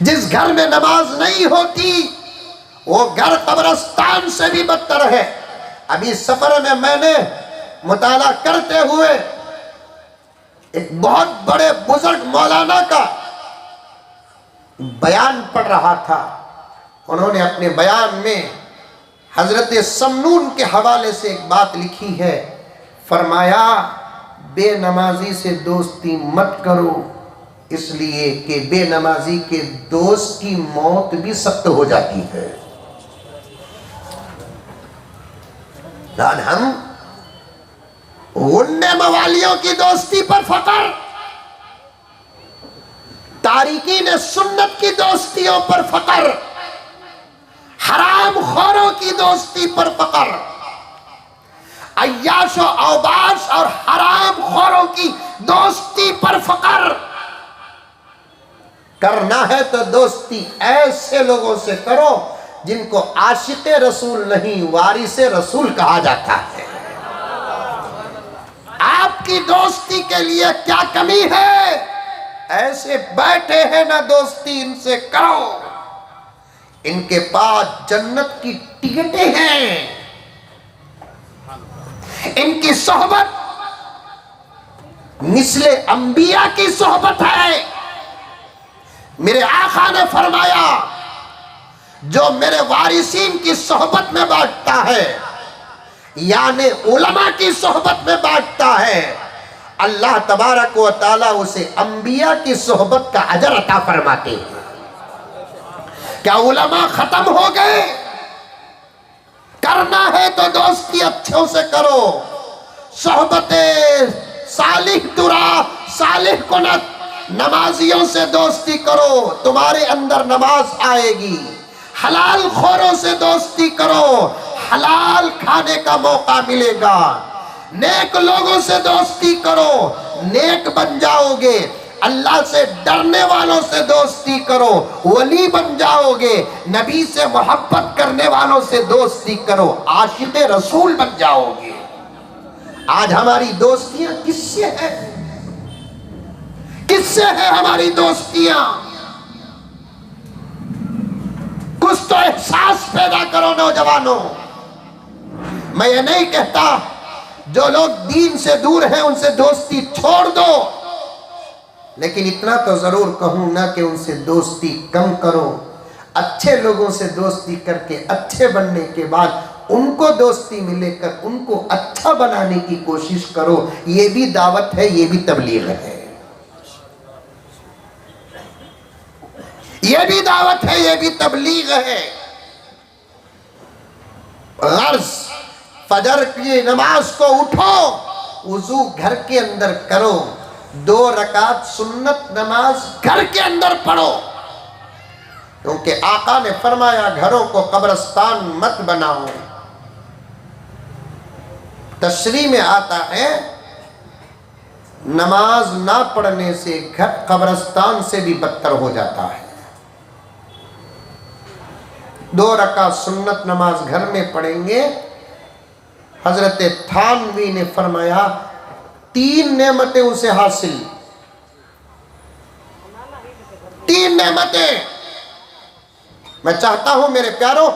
جس گھر میں نماز نہیں ہوتی وہ گھر قبرستان سے بھی بدتر ہے۔ ابھی سفر میں نے مطالعہ کرتے ہوئے ایک بہت بڑے بزرگ مولانا کا بیان پڑھ رہا تھا۔ انہوں نے اپنے بیان میں حضرت سمنون کے حوالے سے ایک بات لکھی ہے، فرمایا بے نمازی سے دوستی مت کرو، اس لیے کہ بے نمازی کے دوست کی موت بھی سخت ہو جاتی ہے۔ لیکن ہم غنڈے موالیوں کی دوستی پر فخر، تارکین سنت کی دوستیوں پر فخر، حرام خوروں کی دوستی پر فخر، عیاش و اوباش اور حرام خوروں کی دوستی پر فخر کرنا ہے تو دوستی ایسے لوگوں سے کرو جن کو عاشق رسول نہیں وارث رسول کہا جاتا ہے۔ آپ کی دوستی کے لیے کیا کمی ہے؟ ایسے بیٹھے ہیں نہ دوستی ان سے کرو، ان کے پاس جنت کی ٹکٹیں ہیں، ان کی صحبت مثل انبیاء کی صحبت ہے۔ میرے آقا نے فرمایا جو میرے وارثین کی صحبت میں بیٹھتا ہے، یعنی علماء کی صحبت میں بیٹھتا ہے، اللہ تبارک و تعالیٰ اسے انبیاء کی صحبت کا اجر عطا فرماتے ہیں۔ کیا علماء ختم ہو گئے؟ کرنا ہے تو دوستی اچھوں سے کرو، صحبت صالح ترا صالح کنت، نمازیوں سے دوستی کرو، تمہارے اندر نماز آئے گی۔ حلال خوروں سے دوستی کرو، حلال کھانے کا موقع ملے گا۔ نیک لوگوں سے دوستی کرو، نیک بن جاؤ گے۔ اللہ سے ڈرنے والوں سے دوستی کرو، ولی بن جاؤ گے۔ نبی سے محبت کرنے والوں سے دوستی کرو، عاشق رسول بن جاؤ گے۔ آج ہماری دوستیاں کس سے ہیں؟ کس سے ہیں ہماری دوستیاں؟ کچھ تو احساس پیدا کرو نوجوانوں۔ میں یہ نہیں کہتا جو لوگ دین سے دور ہیں ان سے دوستی چھوڑ دو، لیکن اتنا تو ضرور کہوں نا کہ ان سے دوستی کم کرو۔ اچھے لوگوں سے دوستی کر کے اچھے بننے کے بعد ان کو دوستی میں لے کر ان کو اچھا بنانے کی کوشش کرو۔ یہ بھی دعوت ہے، یہ بھی تبلیغ ہے، یہ بھی دعوت ہے، یہ بھی تبلیغ ہے۔ غرض فجر کی نماز کو اٹھو، وضو گھر کے اندر کرو، 2 رکعت سنت نماز گھر کے اندر پڑھو، کیونکہ آقا نے فرمایا گھروں کو قبرستان مت بناؤ۔ تشریح میں آتا ہے نماز نہ پڑھنے سے گھر قبرستان سے بھی بدتر ہو جاتا ہے۔ 2 رکعت سنت نماز گھر میں پڑھیں گے۔ حضرت تھانوی نے فرمایا 3 نعمتیں اسے حاصل، 3 نعمتیں۔ میں چاہتا ہوں میرے پیاروں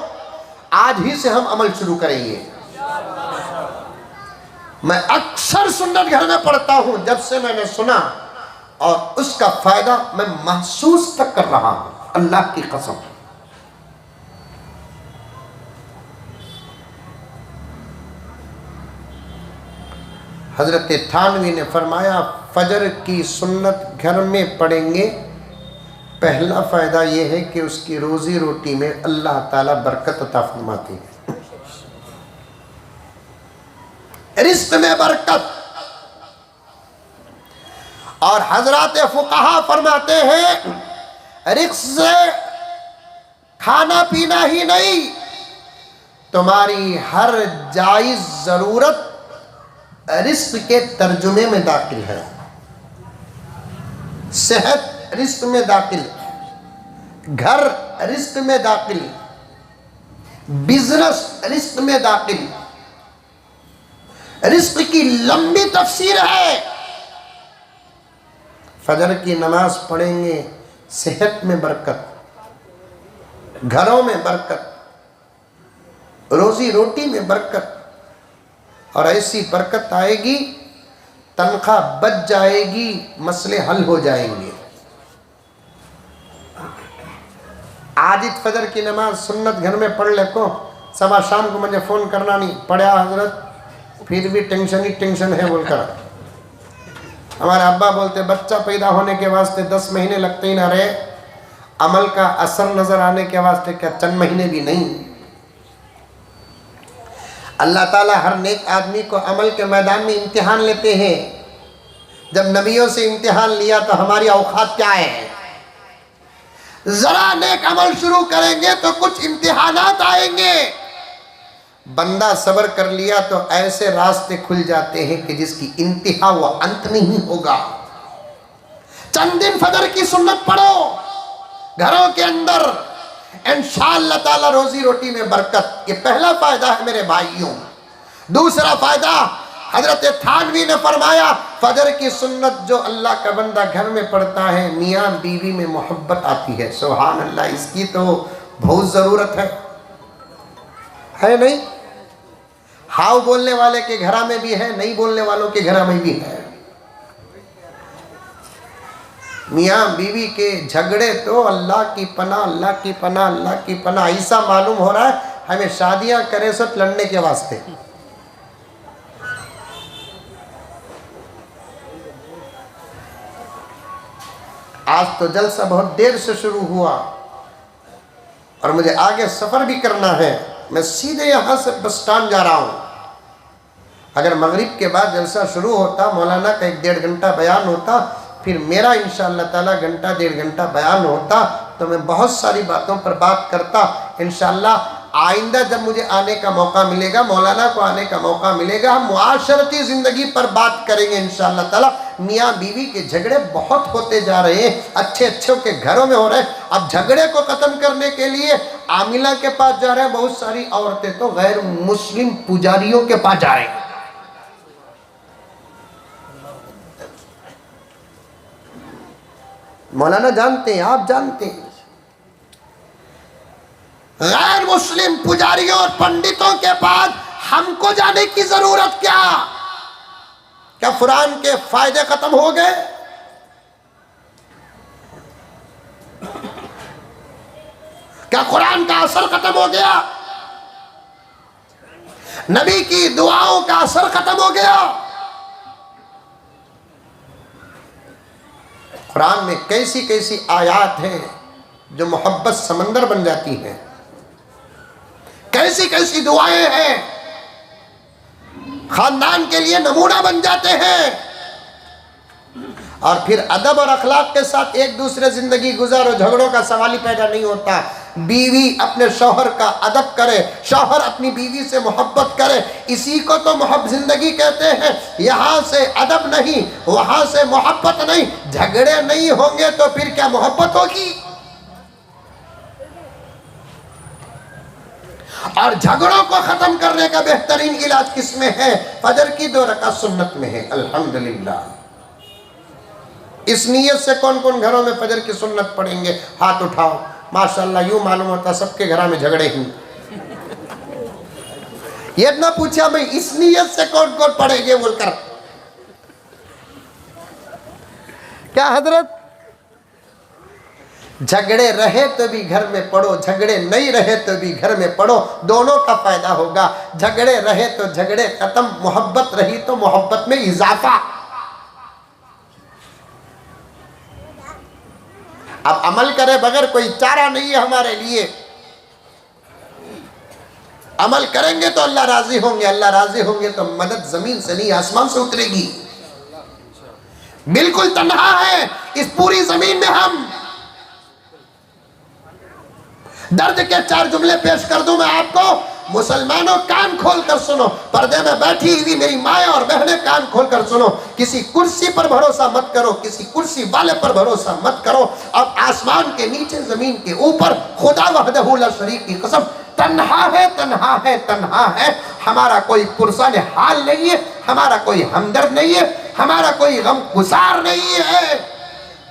آج ہی سے ہم عمل شروع کریں گے۔ میں اکثر سنت گھر میں پڑھتا ہوں، جب سے میں نے سنا اور اس کا فائدہ میں محسوس تک کر رہا ہوں، اللہ کی قسم۔ حضرت تھانوی نے فرمایا فجر کی سنت گھر میں پڑھیں گے، پہلا فائدہ یہ ہے کہ اس کی روزی روٹی میں اللہ تعالیٰ برکت عطا فرماتے ہیں، رزق میں برکت۔ اور حضرات فقہا فرماتے ہیں رزق سے کھانا پینا ہی نہیں، تمہاری ہر جائز ضرورت رزق کے ترجمے میں داخل ہے۔ صحت رزق میں داخل، گھر رزق میں داخل، بزنس رزق میں داخل، رزق کی لمبی تفسیر ہے۔ فجر کی نماز پڑھیں گے، صحت میں برکت، گھروں میں برکت، روزی روٹی میں برکت، اور ایسی برکت آئے گی تنخواہ بچ جائے گی، مسئلے حل ہو جائیں گے۔ آج فجر کی نماز سنت گھر میں پڑھ لے کو، صبح شام کو مجھے فون کرنا نہیں پڑیا حضرت پھر بھی ٹینشن ہی ٹینشن ہے بول کر۔ ہمارے ابا بولتے بچہ پیدا ہونے کے واسطے 10 مہینے لگتے ہی نہ رہے، عمل کا اثر نظر آنے کے واسطے کیا چند مہینے بھی نہیں۔ اللہ تعالیٰ ہر نیک آدمی کو عمل کے میدان میں امتحان لیتے ہیں۔ جب نبیوں سے امتحان لیا تو ہماری اوقات کیا ہے؟ ذرا نیک عمل شروع کریں گے تو کچھ امتحانات آئیں گے، بندہ صبر کر لیا تو ایسے راستے کھل جاتے ہیں کہ جس کی انتہا و انت نہیں ہوگا۔ چند دن فجر کی سنت پڑھو گھروں کے اندر، انشاءاللہ تعالی روزی روٹی میں برکت۔ یہ پہلا فائدہ ہے میرے بھائیوں۔ دوسرا فائدہ حضرت تھانوی نے فرمایا فجر کی سنت جو اللہ کا بندہ گھر میں پڑھتا ہے، میاں بیوی میں محبت آتی ہے۔ سبحان اللہ، اس کی تو بہت ضرورت ہے نہیں؟ ہاؤ بولنے والے کے گھر میں بھی ہے، نہیں بولنے والوں کے گھر میں بھی ہے۔ میاں بیوی کے جھگڑے تو اللہ کی پناہ، اللہ کی پناہ، اللہ کی پناہ۔ ایسا معلوم ہو رہا ہے ہمیں شادیاں کرے سو لڑنے کے واسطے۔ آج تو جلسہ بہت دیر سے شروع ہوا اور مجھے آگے سفر بھی کرنا ہے، میں سیدھے یہاں سے بس اسٹینڈ جا رہا ہوں۔ اگر مغرب کے بعد جلسہ شروع ہوتا، مولانا کا 1-1.5 گھنٹہ بیان ہوتا، پھر میرا انشاءاللہ تعالی 1-1.5 گھنٹہ بیان ہوتا، تو میں بہت ساری باتوں پر بات کرتا۔ انشاءاللہ آئندہ جب مجھے آنے کا موقع ملے گا، مولانا کو آنے کا موقع ملے گا، ہم معاشرتی زندگی پر بات کریں گے انشاءاللہ تعالی۔ میاں بیوی کے جھگڑے بہت ہوتے جا رہے ہیں، اچھے اچھوں کے گھروں میں ہو رہے ہیں۔ اب جھگڑے کو ختم کرنے کے لیے عاملہ کے پاس جا رہے ہیں، بہت ساری عورتیں تو غیر مسلم پجاریوں کے پاس جا رہے ہیں۔ مولانا جانتے ہیں، آپ جانتے ہیں، غیر مسلم پجاریوں اور پنڈتوں کے پاس ہم کو جانے کی ضرورت کیا؟ کیا قرآن کے فائدے ختم ہو گئے؟ کیا قرآن کا اثر ختم ہو گیا؟ نبی کی دعاؤں کا اثر ختم ہو گیا؟ قرآن میں کیسی کیسی آیات ہیں جو محبت سمندر بن جاتی ہیں، کیسی کیسی دعائیں ہیں خاندان کے لیے نمونہ بن جاتے ہیں۔ اور پھر ادب اور اخلاق کے ساتھ ایک دوسرے زندگی گزارو، جھگڑوں کا سوال ہی پیدا نہیں ہوتا۔ بیوی اپنے شوہر کا ادب کرے، شوہر اپنی بیوی سے محبت کرے، اسی کو تو محبت زندگی کہتے ہیں۔ یہاں سے ادب نہیں، وہاں سے محبت نہیں، جھگڑے نہیں ہوں گے تو پھر کیا محبت ہوگی؟ اور جھگڑوں کو ختم کرنے کا بہترین علاج کس میں ہے؟ فجر کی 2 رکعت سنت میں ہے۔ الحمدللہ، اس نیت سے کون کون گھروں میں فجر کی سنت پڑھیں گے؟ ہاتھ اٹھاؤ۔ ماشاءاللہ، یوں معلوم ہوتا سب کے گھروں میں جھگڑے ہی۔ یہ نہ پوچھا میں اس نیت سے کون کون پڑھیں گے بول کر. کیا حضرت؟ جھگڑے رہے تو بھی گھر میں پڑھو، جھگڑے نہیں رہے تو بھی گھر میں پڑھو، دونوں کا فائدہ ہوگا. جھگڑے رہے تو جھگڑے ختم، محبت رہی تو محبت میں اضافہ. اب عمل کرے بغیر کوئی چارہ نہیں ہے ہمارے لیے. عمل کریں گے تو اللہ راضی ہوں گے، اللہ راضی ہوں گے تو مدد زمین سے نہیں آسمان سے اترے گی. بالکل تنہا ہے اس پوری زمین میں ہم. درد کے 4 جملے پیش کر دوں میں آپ کو. مسلمانوں کان کھول کر سنو، پردے میں بیٹھی ہوئی میری مائیں اور بہنیں کان کھول کر سنو. کسی کرسی پر بھروسہ مت کرو، کسی کرسی والے پر بھروسہ مت کرو. اب آسمان کے نیچے زمین کے اوپر خدا وحدہ لا شریک کی قسم تنہا ہے، تنہا ہے، تنہا ہے. ہمارا کوئی پرسان حال نہیں ہے، ہمارا کوئی ہمدرد نہیں ہے، ہمارا کوئی غم گسار نہیں ہے.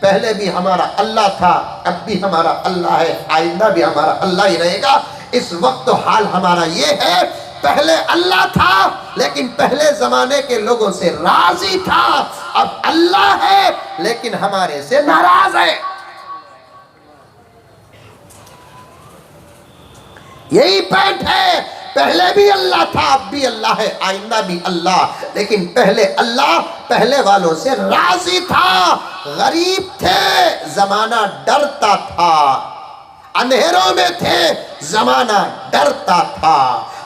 پہلے بھی ہمارا اللہ تھا، اب بھی ہمارا اللہ ہے، آئندہ بھی ہمارا اللہ ہی رہے گا. اس وقت تو حال ہمارا یہ ہے، پہلے اللہ تھا لیکن پہلے زمانے کے لوگوں سے راضی تھا. اب اللہ ہے لیکن ہمارے سے ناراض ہے. یہی پینٹ ہے. پہلے بھی اللہ تھا، اب بھی اللہ ہے، آئندہ بھی اللہ. لیکن پہلے اللہ پہلے والوں سے راضی تھا. غریب تھے، زمانہ ڈرتا تھا. اندھیروں میں تھے، زمانہ ڈرتا تھا.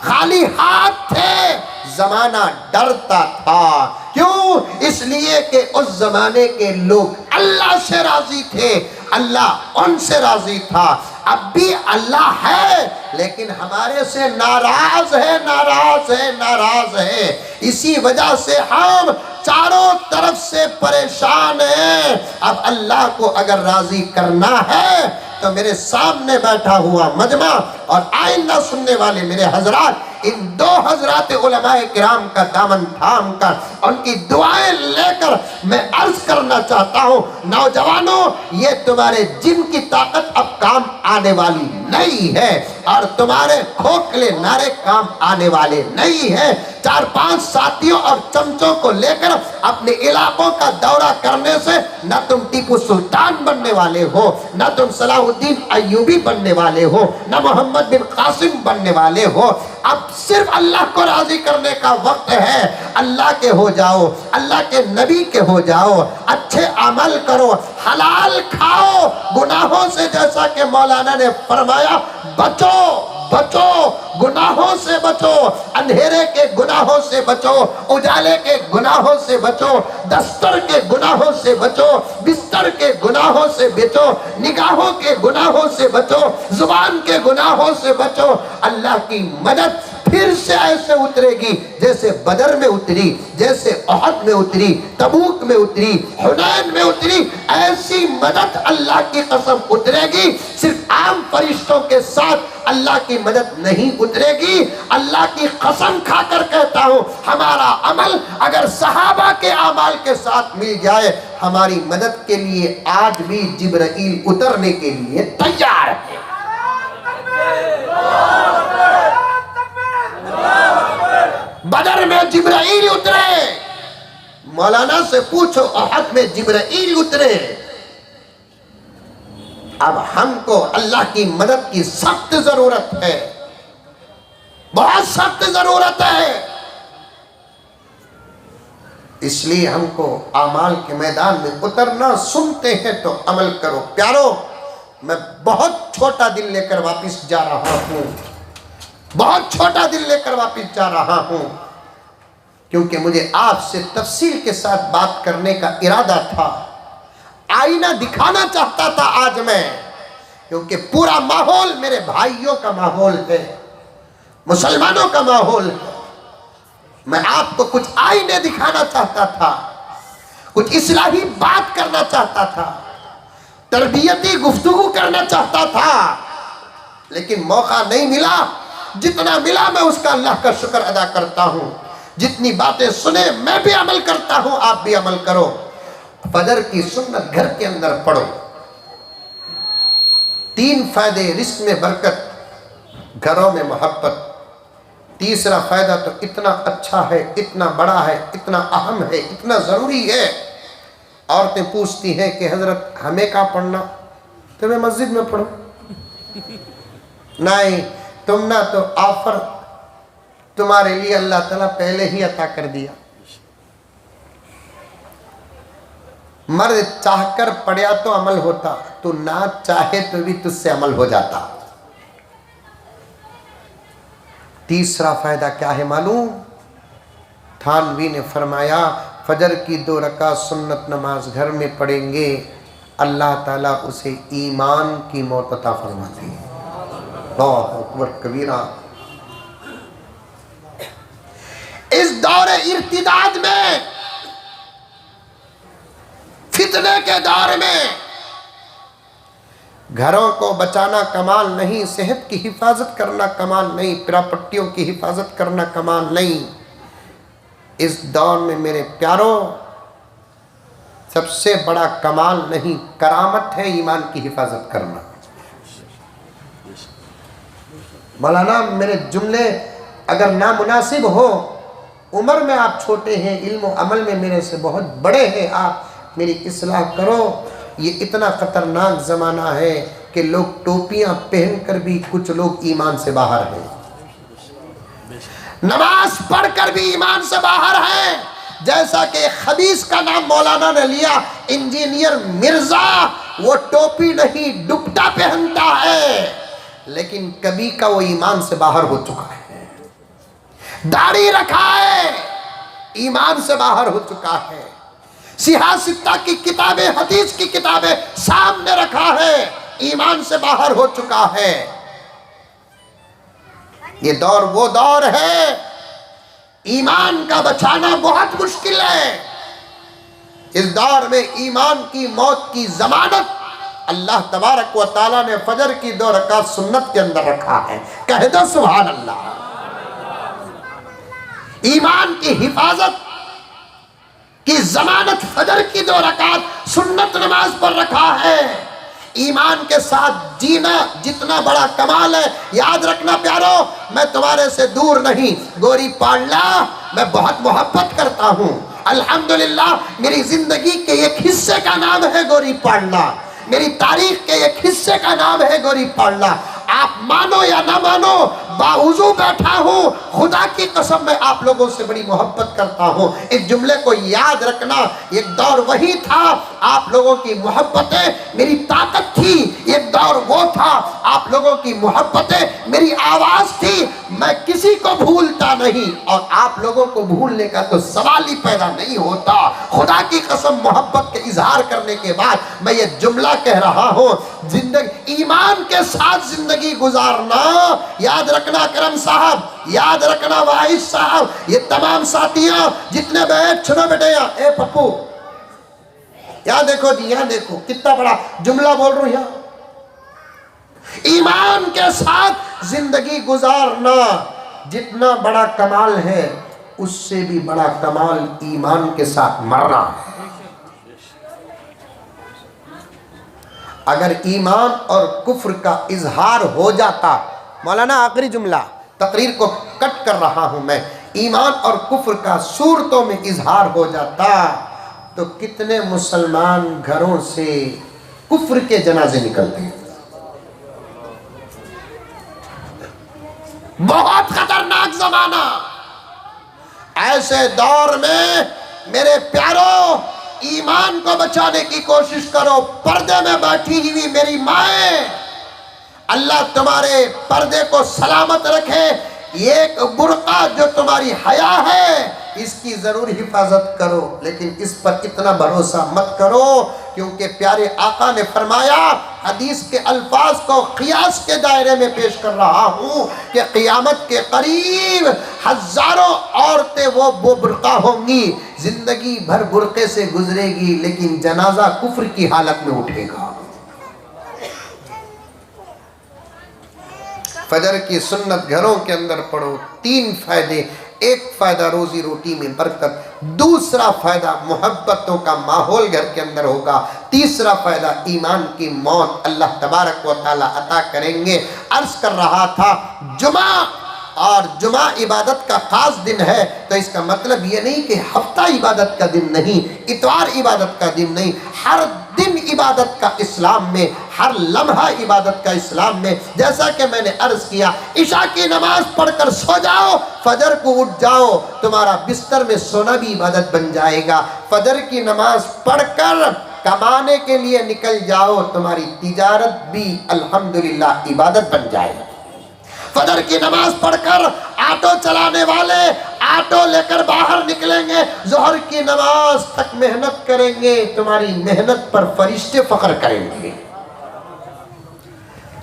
خالی ہاتھ تھے، زمانہ ڈرتا تھا. کیوں؟ اس لیے کہ اس زمانے کے لوگ اللہ سے راضی تھے، اللہ ان سے راضی تھا. اب بھی اللہ ہے لیکن ہمارے سے ناراض ہے، ناراض ہے، ناراض ہے. اسی وجہ سے ہم چاروں طرف سے پریشان ہیں. اب اللہ کو اگر راضی کرنا ہے تو میرے سامنے بیٹھا ہوا مجمع اور آئندہ سننے والے میرے حضرات، ان 2 حضرات علماء کرام کا دامن تھام کر ان کی دعائیں لے کر میں عرض کرنا چاہتا ہوں، نوجوانوں یہ تمہارے جن کی طاقت اب کام آنے والی نہیں ہے اور تمہارے کھوکھلے نعرے کام آنے والے نہیں ہیں. 4-5 ساتھیوں اور چمچوں کو لے کر اپنے علاقوں کا دورہ کرنے سے نہ تم ٹیپو سلطان بننے والے ہو، نہ تم صلاح الدین ایوبی بننے والے ہو، نہ محمد بن قاسم بننے والے ہو. اب صرف اللہ کو راضی کرنے کا وقت ہے. اللہ کے ہو جاؤ، اللہ کے نبی کے ہو جاؤ، اچھے عمل کرو، حلال کھاؤ، گناہوں سے جیسا کہ مولانا نے فرمایا بچو، بچو، گناہوں سے بچو، اندھیرے کے گناہوں سے بچو، اجالے کے گناہوں سے بچو، دستر کے گناہوں سے بچو، بستر کے گناہوں سے بچو، نگاہوں کے گناہوں سے بچو، زبان کے گناہوں سے بچو. اللہ کی مدد پھر سے ایسے اترے گی جیسے بدر میں اتری، جیسے احد میں اتری، تبوک میں اتری، حنین میں اتری. ایسی مدد اللہ کی قسم اترے گی. صرف عام فرشتوں کے ساتھ اللہ کی مدد نہیں اترے گی. اللہ کی قسم کھا کر کہتا ہوں، ہمارا عمل اگر صحابہ کے اعمال کے ساتھ مل جائے، ہماری مدد کے لیے آج بھی جبرائیل اترنے کے لیے تیار ہے. بدر میں جبرائیل اترے، مولانا سے پوچھو احد میں جبرائیل اترے. اب ہم کو اللہ کی مدد کی سخت ضرورت ہے، بہت سخت ضرورت ہے. اس لیے ہم کو اعمال کے میدان میں اترنا. سنتے ہیں تو عمل کرو. پیارو، میں بہت چھوٹا دل لے کر واپس جا رہا ہوں، بہت چھوٹا دل لے کر واپس جا رہا ہوں، کیونکہ مجھے آپ سے تفصیل کے ساتھ بات کرنے کا ارادہ تھا. آئینہ دکھانا چاہتا تھا آج میں، کیونکہ پورا ماحول میرے بھائیوں کا ماحول ہے، مسلمانوں کا ماحول ہے. میں آپ کو کچھ آئینے دکھانا چاہتا تھا، کچھ اصلاحی بات کرنا چاہتا تھا، تربیتی گفتگو کرنا چاہتا تھا، لیکن موقع نہیں ملا. جتنا ملا میں اس کا اللہ کا شکر ادا کرتا ہوں. جتنی باتیں سنے میں بھی عمل کرتا ہوں، آپ بھی عمل کرو. فجر کی سنت گھر کے اندر پڑھو. 3 فائدے: رزق میں برکت، گھروں میں محبت، تیسرا فائدہ تو اتنا اچھا ہے، اتنا بڑا ہے، اتنا اہم ہے، اتنا ضروری ہے۔ عورتیں پوچھتی ہیں کہ حضرت ہمیں کہاں پڑھنا؟ تمہیں مسجد میں پڑھو۔ نہیں، تم نہ تو آفر تمہارے لیے اللہ تعالیٰ پہلے ہی عطا کر دیا۔ مرد چاہ کر پڑھیا تو عمل ہوتا، تو نہ چاہے تو بھی تجھ سے عمل ہو جاتا۔ تیسرا فائدہ کیا ہے معلوم؟ تھانوی نے فرمایا فجر کی 2 رکعت سنت نماز گھر میں پڑھیں گے، اللہ تعالیٰ اسے ایمان کی موت عطا فرماتی ہے۔ اللہ اکبر کبیرہ۔ اس دور ارتداد میں، فتنے کے دور میں، گھروں کو بچانا کمال نہیں، صحت کی حفاظت کرنا کمال نہیں، پراپرٹیوں کی حفاظت کرنا کمال نہیں۔ اس دور میں میرے پیاروں سب سے بڑا کمال نہیں، کرامت ہے ایمان کی حفاظت کرنا۔ مولانا میرے جملے اگر نامناسب ہو، عمر میں آپ چھوٹے ہیں، علم و عمل میں میرے سے بہت بڑے ہیں، آپ میری اصلاح کرو۔ یہ اتنا خطرناک زمانہ ہے کہ لوگ ٹوپیاں پہن کر بھی کچھ لوگ ایمان سے باہر ہیں، نماز پڑھ کر بھی ایمان سے باہر ہیں۔ جیسا کہ خبیث کا نام مولانا نے لیا، انجینئر مرزا، وہ ٹوپی نہیں دوپٹہ پہنتا ہے، لیکن کبھی کا وہ ایمان سے باہر ہو چکا ہے۔ داڑھی رکھا ہے، ایمان سے باہر ہو چکا ہے۔ سیاہ ستہ کی کتابیں، حدیث کی کتابیں سامنے رکھا ہے، ایمان سے باہر ہو چکا ہے۔ یہ دور وہ دور ہے، ایمان کا بچانا بہت مشکل ہے۔ اس دور میں ایمان کی موت کی ضمانت اللہ تبارک و تعالیٰ نے فجر کی 2 رکعت سنت کے اندر رکھا ہے۔ کہہ دو سبحان اللہ۔ ایمان کی حفاظت کی ضمانت فجر کی 2 رکعت سنت نماز پر رکھا ہے۔ ایمان کے ساتھ جینا جتنا بڑا کمال ہے، یاد رکھنا پیارو، میں تمہارے سے دور نہیں، گوری پاڑلا میں بہت محبت کرتا ہوں۔ الحمدللہ میری زندگی کے ایک حصے کا نام ہے گوری پاڑلا، میری تاریخ کے ایک حصے کا نام ہے گوری پاڑلا۔ آپ مانو یا نہ مانو، باوضو بیٹھا ہوں، خدا کی قسم میں آپ لوگوں سے بڑی محبت کرتا ہوں۔ اس جملے کو یاد رکھنا، ایک دور وہی تھا، آپ لوگوں کی محبتیں میری طاقت تھی، ایک دور وہ تھا، آپ لوگوں کی محبتیں میری آواز تھی۔ میں کسی کو بھولتا نہیں، اور آپ لوگوں کو بھولنے کا تو سوال ہی پیدا نہیں ہوتا۔ خدا کی قسم محبت کے اظہار کرنے کے بعد میں یہ جملہ کہہ رہا ہوں، زندگی ایمان کے ساتھ زندگی گزارنا، یاد رکھنا کرم صاحب، یاد رکھنا واحد صاحب، یہ تمام ساتھیاں جتنے بیٹھ چھنو بیٹے یہاں، اے پپو یہاں دیکھو جی، یہاں دیکھو کتنا بڑا جملہ بول رہا ہوں یہاں۔ ایمان کے ساتھ زندگی گزارنا جتنا بڑا کمال ہے، اس سے بھی بڑا کمال ایمان کے ساتھ مرنا ہے۔ اگر ایمان اور کفر کا اظہار ہو جاتا، مولانا آخری جملہ، تقریر کو کٹ کر رہا ہوں میں، ایمان اور کفر کا صورتوں میں اظہار ہو جاتا تو کتنے مسلمان گھروں سے کفر کے جنازے نکلتے۔ بہت خطرناک زمانہ۔ ایسے دور میں میرے پیاروں ایمان کو بچانے کی کوشش کرو۔ پردے میں بیٹھی ہوئی میری مائیں، اللہ تمہارے پردے کو سلامت رکھے۔ ایک برقع جو تمہاری حیا ہے، اس کی ضرور حفاظت کرو، لیکن اس پر اتنا بھروسہ مت کرو، کیونکہ پیارے آقا نے فرمایا، حدیث کے الفاظ کو قیاس کے دائرے میں پیش کر رہا ہوں، کہ قیامت کے قریب ہزاروں عورتیں وہ برقع ہوں گی، زندگی بھر برقعے سے گزرے گی، لیکن جنازہ کفر کی حالت میں اٹھے گا۔ فجر کی سنت گھروں کے اندر پڑھو۔ 3 فائدے، ایک فائدہ روزی روٹی میں برکت، دوسرا فائدہ محبتوں کا ماحول گھر کے اندر ہوگا، تیسرا فائدہ ایمان کی موت اللہ تبارک و تعالی عطا کریں گے۔ عرض کر رہا تھا، جمعہ اور جمعہ عبادت کا خاص دن ہے، تو اس کا مطلب یہ نہیں کہ ہفتہ عبادت کا دن نہیں، اتوار عبادت کا دن نہیں، ہر دن عبادت کا اسلام میں، ہر لمحہ عبادت کا اسلام میں۔ جیسا کہ میں نے عرض کیا، عشاء کی نماز پڑھ کر سو جاؤ، فجر کو اٹھ جاؤ، تمہارا بستر میں سونا بھی عبادت بن جائے گا۔ فجر کی نماز پڑھ کر کمانے کے لیے نکل جاؤ، تمہاری تجارت بھی الحمدللہ عبادت بن جائے گا۔ فجر کی نماز پڑھ کر آٹو چلانے والے آٹو لے کر باہر نکلیں گے، ظہر کی نماز تک محنت کریں گے، تمہاری محنت پر فرشتے فخر کریں گے۔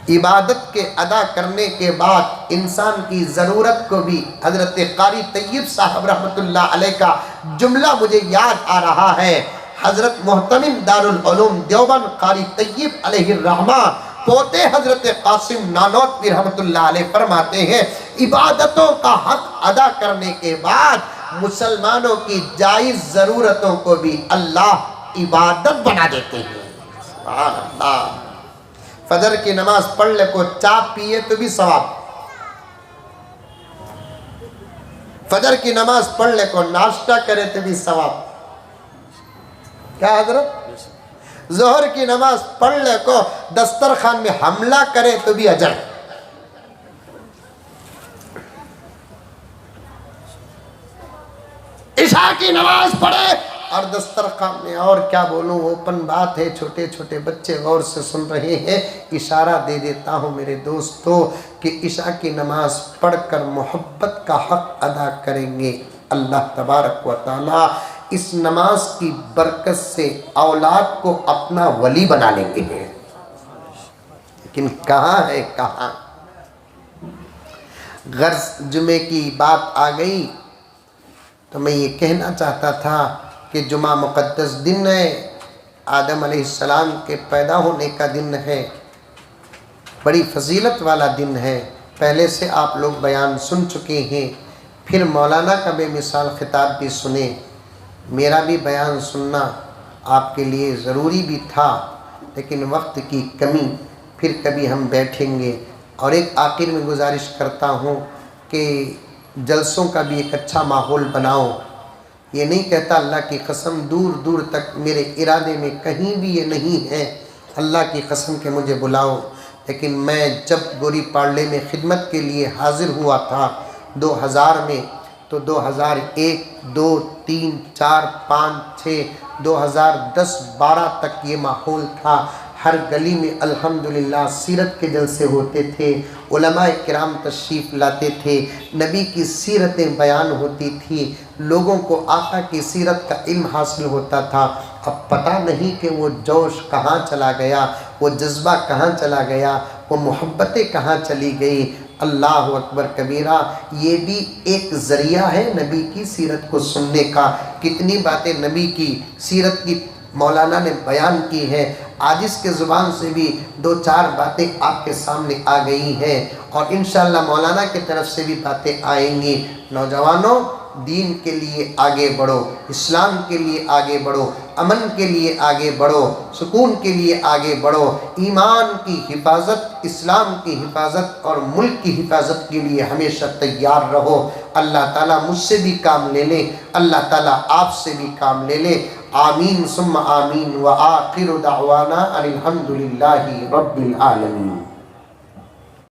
عبادت کے ادا کرنے کے بعد انسان کی ضرورت کو بھی، حضرت قاری طیب صاحب رحمۃ اللہ علیہ کا جملہ مجھے یاد آ رہا ہے۔ حضرت محتمم دارالعلوم دیوبند قاری طیب علیہ الرحمہ پوتے حضرت قاسم نانوتوی رحمۃ اللہ علیہ فرماتے ہیں، عبادتوں کا حق ادا کرنے کے بعد مسلمانوں کی جائز ضرورتوں کو بھی اللہ عبادت بنا دیتے ہیں۔ سبحان اللہ۔ فجر کی نماز پڑھ لے کو چائے پیے تو بھی ثواب، فجر کی نماز پڑھ لے کو ناشتہ کرے تو بھی ثواب۔ کیا حضرت؟ ظہر کی نماز پڑھ لے کو دسترخوان میں حملہ کرے تو بھی اجر۔ عشاء کی نماز پڑھے اور دسترخوان میں، اور کیا بولوں، اوپن بات ہے، چھوٹے چھوٹے بچے غور سے سن رہے ہیں، اشارہ دے دیتا ہوں میرے دوستو کہ عشاء کی نماز پڑھ کر محبت کا حق ادا کریں گے، اللہ تبارک و تعالی اس نماز کی برکت سے اولاد کو اپنا ولی بنا لیں گے۔ لیکن کہاں ہے، کہاں؟ غرض جمعے کی بات آ گئی تو میں یہ کہنا چاہتا تھا کہ جمعہ مقدس دن ہے، آدم علیہ السلام کے پیدا ہونے کا دن ہے، بڑی فضیلت والا دن ہے۔ پہلے سے آپ لوگ بیان سن چکے ہیں، پھر مولانا کا بے مثال خطاب بھی سنیں، میرا بھی بیان سننا آپ کے لیے ضروری بھی تھا، لیکن وقت کی کمی، پھر کبھی ہم بیٹھیں گے۔ اور ایک آخر میں گزارش کرتا ہوں کہ جلسوں کا بھی ایک اچھا ماحول بناؤ۔ یہ نہیں کہتا اللہ کی قسم دور دور تک میرے ارادے میں کہیں بھی یہ نہیں ہے، اللہ کی قسم کہ مجھے بلاؤ، لیکن میں جب گوری پاڑلے میں خدمت کے لیے حاضر ہوا تھا 2000 میں، تو 2001 2 3 4 5 6 2010 12 تک یہ ماحول تھا۔ ہر گلی میں الحمدللہ سیرت کے جلسے ہوتے تھے، علماء کرام تشریف لاتے تھے، نبی کی سیرتیں بیان ہوتی تھی، لوگوں کو آقا کی سیرت کا علم حاصل ہوتا تھا۔ اب پتہ نہیں کہ وہ جوش کہاں چلا گیا، وہ جذبہ کہاں چلا گیا، وہ محبتیں کہاں چلی گئی۔ اللہ اکبر کبیرہ، یہ بھی ایک ذریعہ ہے نبی کی سیرت کو سننے کا۔ کتنی باتیں نبی کی سیرت کی مولانا نے بیان کی ہیں، آج اس کے زبان سے بھی 2-4 باتیں آپ کے سامنے آ گئی ہیں، اور انشاءاللہ مولانا کی طرف سے بھی باتیں آئیں گی۔ نوجوانوں، دین کے لیے آگے بڑھو، اسلام کے لیے آگے بڑھو، امن کے لیے آگے بڑھو، سکون کے لیے آگے بڑھو، ایمان کی حفاظت، اسلام کی حفاظت اور ملک کی حفاظت کے لیے ہمیشہ تیار رہو۔ اللہ تعالیٰ مجھ سے بھی کام لے لے، اللہ تعالیٰ آپ سے بھی کام لے لے۔ آمین ثم آمین، وآخر دعوانا ان الحمد للہ رب العالمین۔